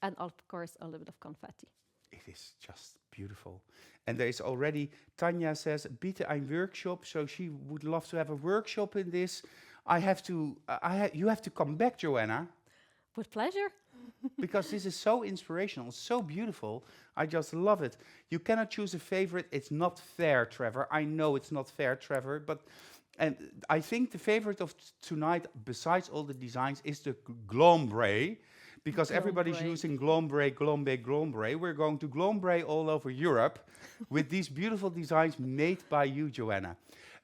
And of course, a little bit of confetti. It is just beautiful. And there is already, Tanya says, biete ein workshop. So she would love to have a workshop in this. You have to come back, Joanna. With pleasure. Because this is so inspirational, so beautiful. I just love it. You cannot choose a favorite. It's not fair, Trevor. I know it's not fair, Trevor. But and I think the favorite of tonight, besides all the designs, is the Glombre. Because everybody's using Glombre, Glombre, Glombre. We're going to Glombre all over Europe with these beautiful designs made by you, Joanna.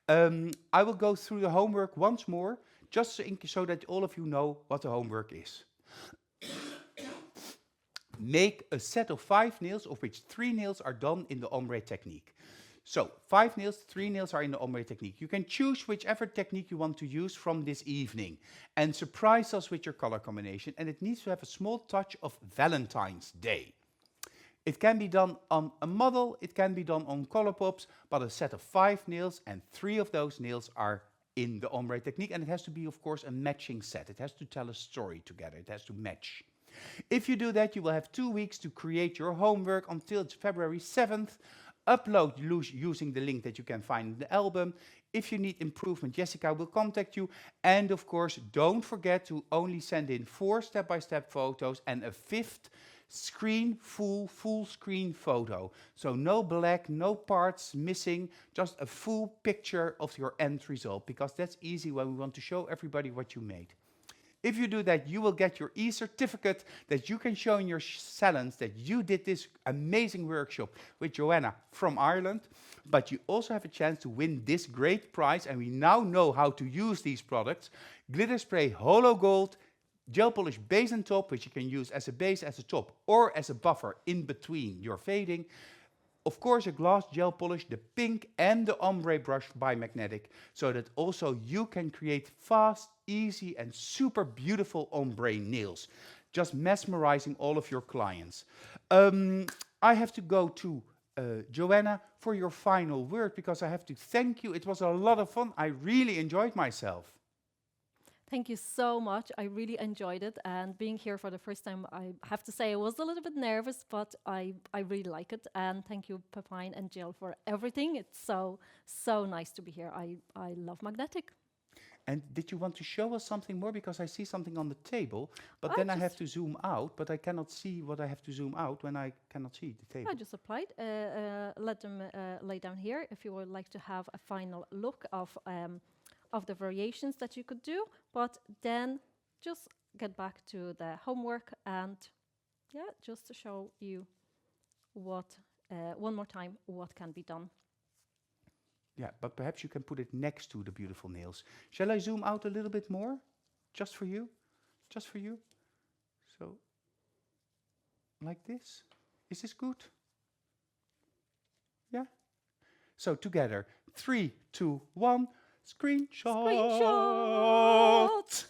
I will go through the homework once more, just so that all of you know what the homework is. Make a set of 5 nails, of which 3 nails are done in the ombre technique. So 5 nails, 3 nails are in the ombre technique. You can choose whichever technique you want to use from this evening and surprise us with your color combination. And it needs to have a small touch of Valentine's Day. It can be done on a model, it can be done on Colourpops, but a set of 5 nails and 3 of those nails are in the ombre technique. And it has to be, of course, a matching set. It has to tell a story together. It has to match. If you do that, you will have 2 weeks to create your homework until it's February 7th. Upload using the link that you can find in the album. If you need improvement, Jessica will contact you. And of course, don't forget to only send in 4 step-by-step photos and a 5th screen, full screen photo. So no black, no parts missing, just a full picture of your end result, because that's easy when we want to show everybody what you made. If you do that, you will get your e-certificate that you can show in your salons that you did this amazing workshop with Joanna from Ireland. But you also have a chance to win this great prize, and we now know how to use these products. Glitter spray Holo Gold, gel polish base and top, which you can use as a base, as a top, or as a buffer in between your fading. Of course, a glass gel polish, the pink and the ombre brush by Magnetic, so that also you can create fast, easy, and super beautiful ombre nails, just mesmerizing all of your clients. I have to go to Joanna for your final word, because I have to thank you. It was a lot of fun. I really enjoyed myself. Thank you so much. I really enjoyed it, and being here for the first time, I have to say I was a little bit nervous, but I really like it. And thank you, Pepine and Jill, for everything. It's so nice to be here. I love Magnetic. And did you want to show us something more? Because I see something on the table, but then I have to zoom out, but I cannot see what I have to zoom out when I cannot see the table. I just applied. Let them lay down here if you would like to have a final look of the variations that you could do, but then just get back to the homework and just to show you one more time what can be done. Yeah, but perhaps you can put it next to the beautiful nails. Shall I zoom out a little bit more? Just for you? Just for you? So, like this? Is this good? Yeah? So together, 3, 2, 1, screenshot!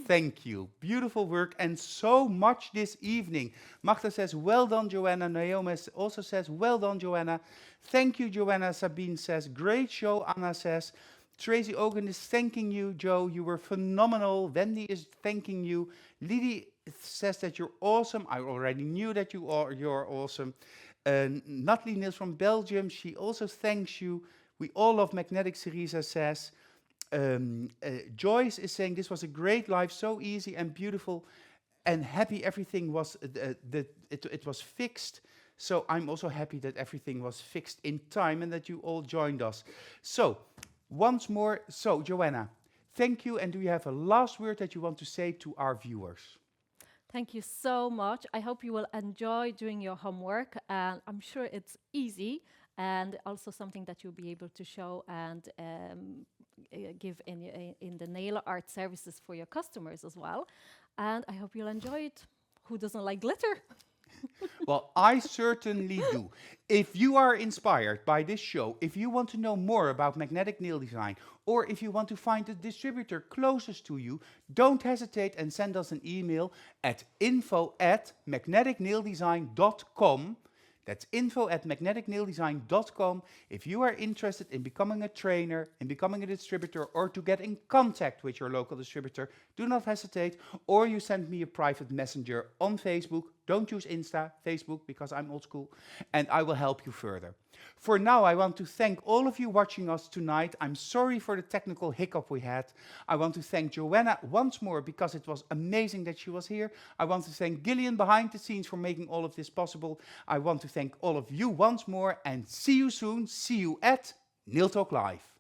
Thank you. Beautiful work and so much this evening. Magda says, well done, Joanna. Naomi also says, well done, Joanna. Thank you, Joanna. Sabine says, great show. Anna says, Tracy Ogan is thanking you, Joe. You were phenomenal. Wendy is thanking you. Lily says that you're awesome. I already knew that you're awesome. Natalie Niels from Belgium, she also thanks you. We all love Magnetic, Cerisa says. Joyce is saying this was a great live, so easy and beautiful and happy everything was, it was fixed. So I'm also happy that everything was fixed in time and that you all joined us. So once more, so Joanna, thank you. And do you have a last word that you want to say to our viewers? Thank you so much. I hope you will enjoy doing your homework, and I'm sure it's easy and also something that you'll be able to show and give in the nail art services for your customers as well. And I hope you'll enjoy it. Who doesn't like glitter? Well, I certainly do. If you are inspired by this show, if you want to know more about magnetic nail design, or if you want to find the distributor closest to you, don't hesitate and send us an email at info@magneticnaildesign.com. That's info@magneticnaildesign.com. If you are interested in becoming a trainer, in becoming a distributor, or to get in contact with your local distributor, do not hesitate. Or you send me a private messenger on Facebook. Don't use Insta, Facebook, because I'm old school, and I will help you further. For now, I want to thank all of you watching us tonight. I'm sorry for the technical hiccup we had. I want to thank Joanna once more because it was amazing that she was here. I want to thank Gillian behind the scenes for making all of this possible. I want to thank all of you once more and see you soon. See you at Nail Talk Live.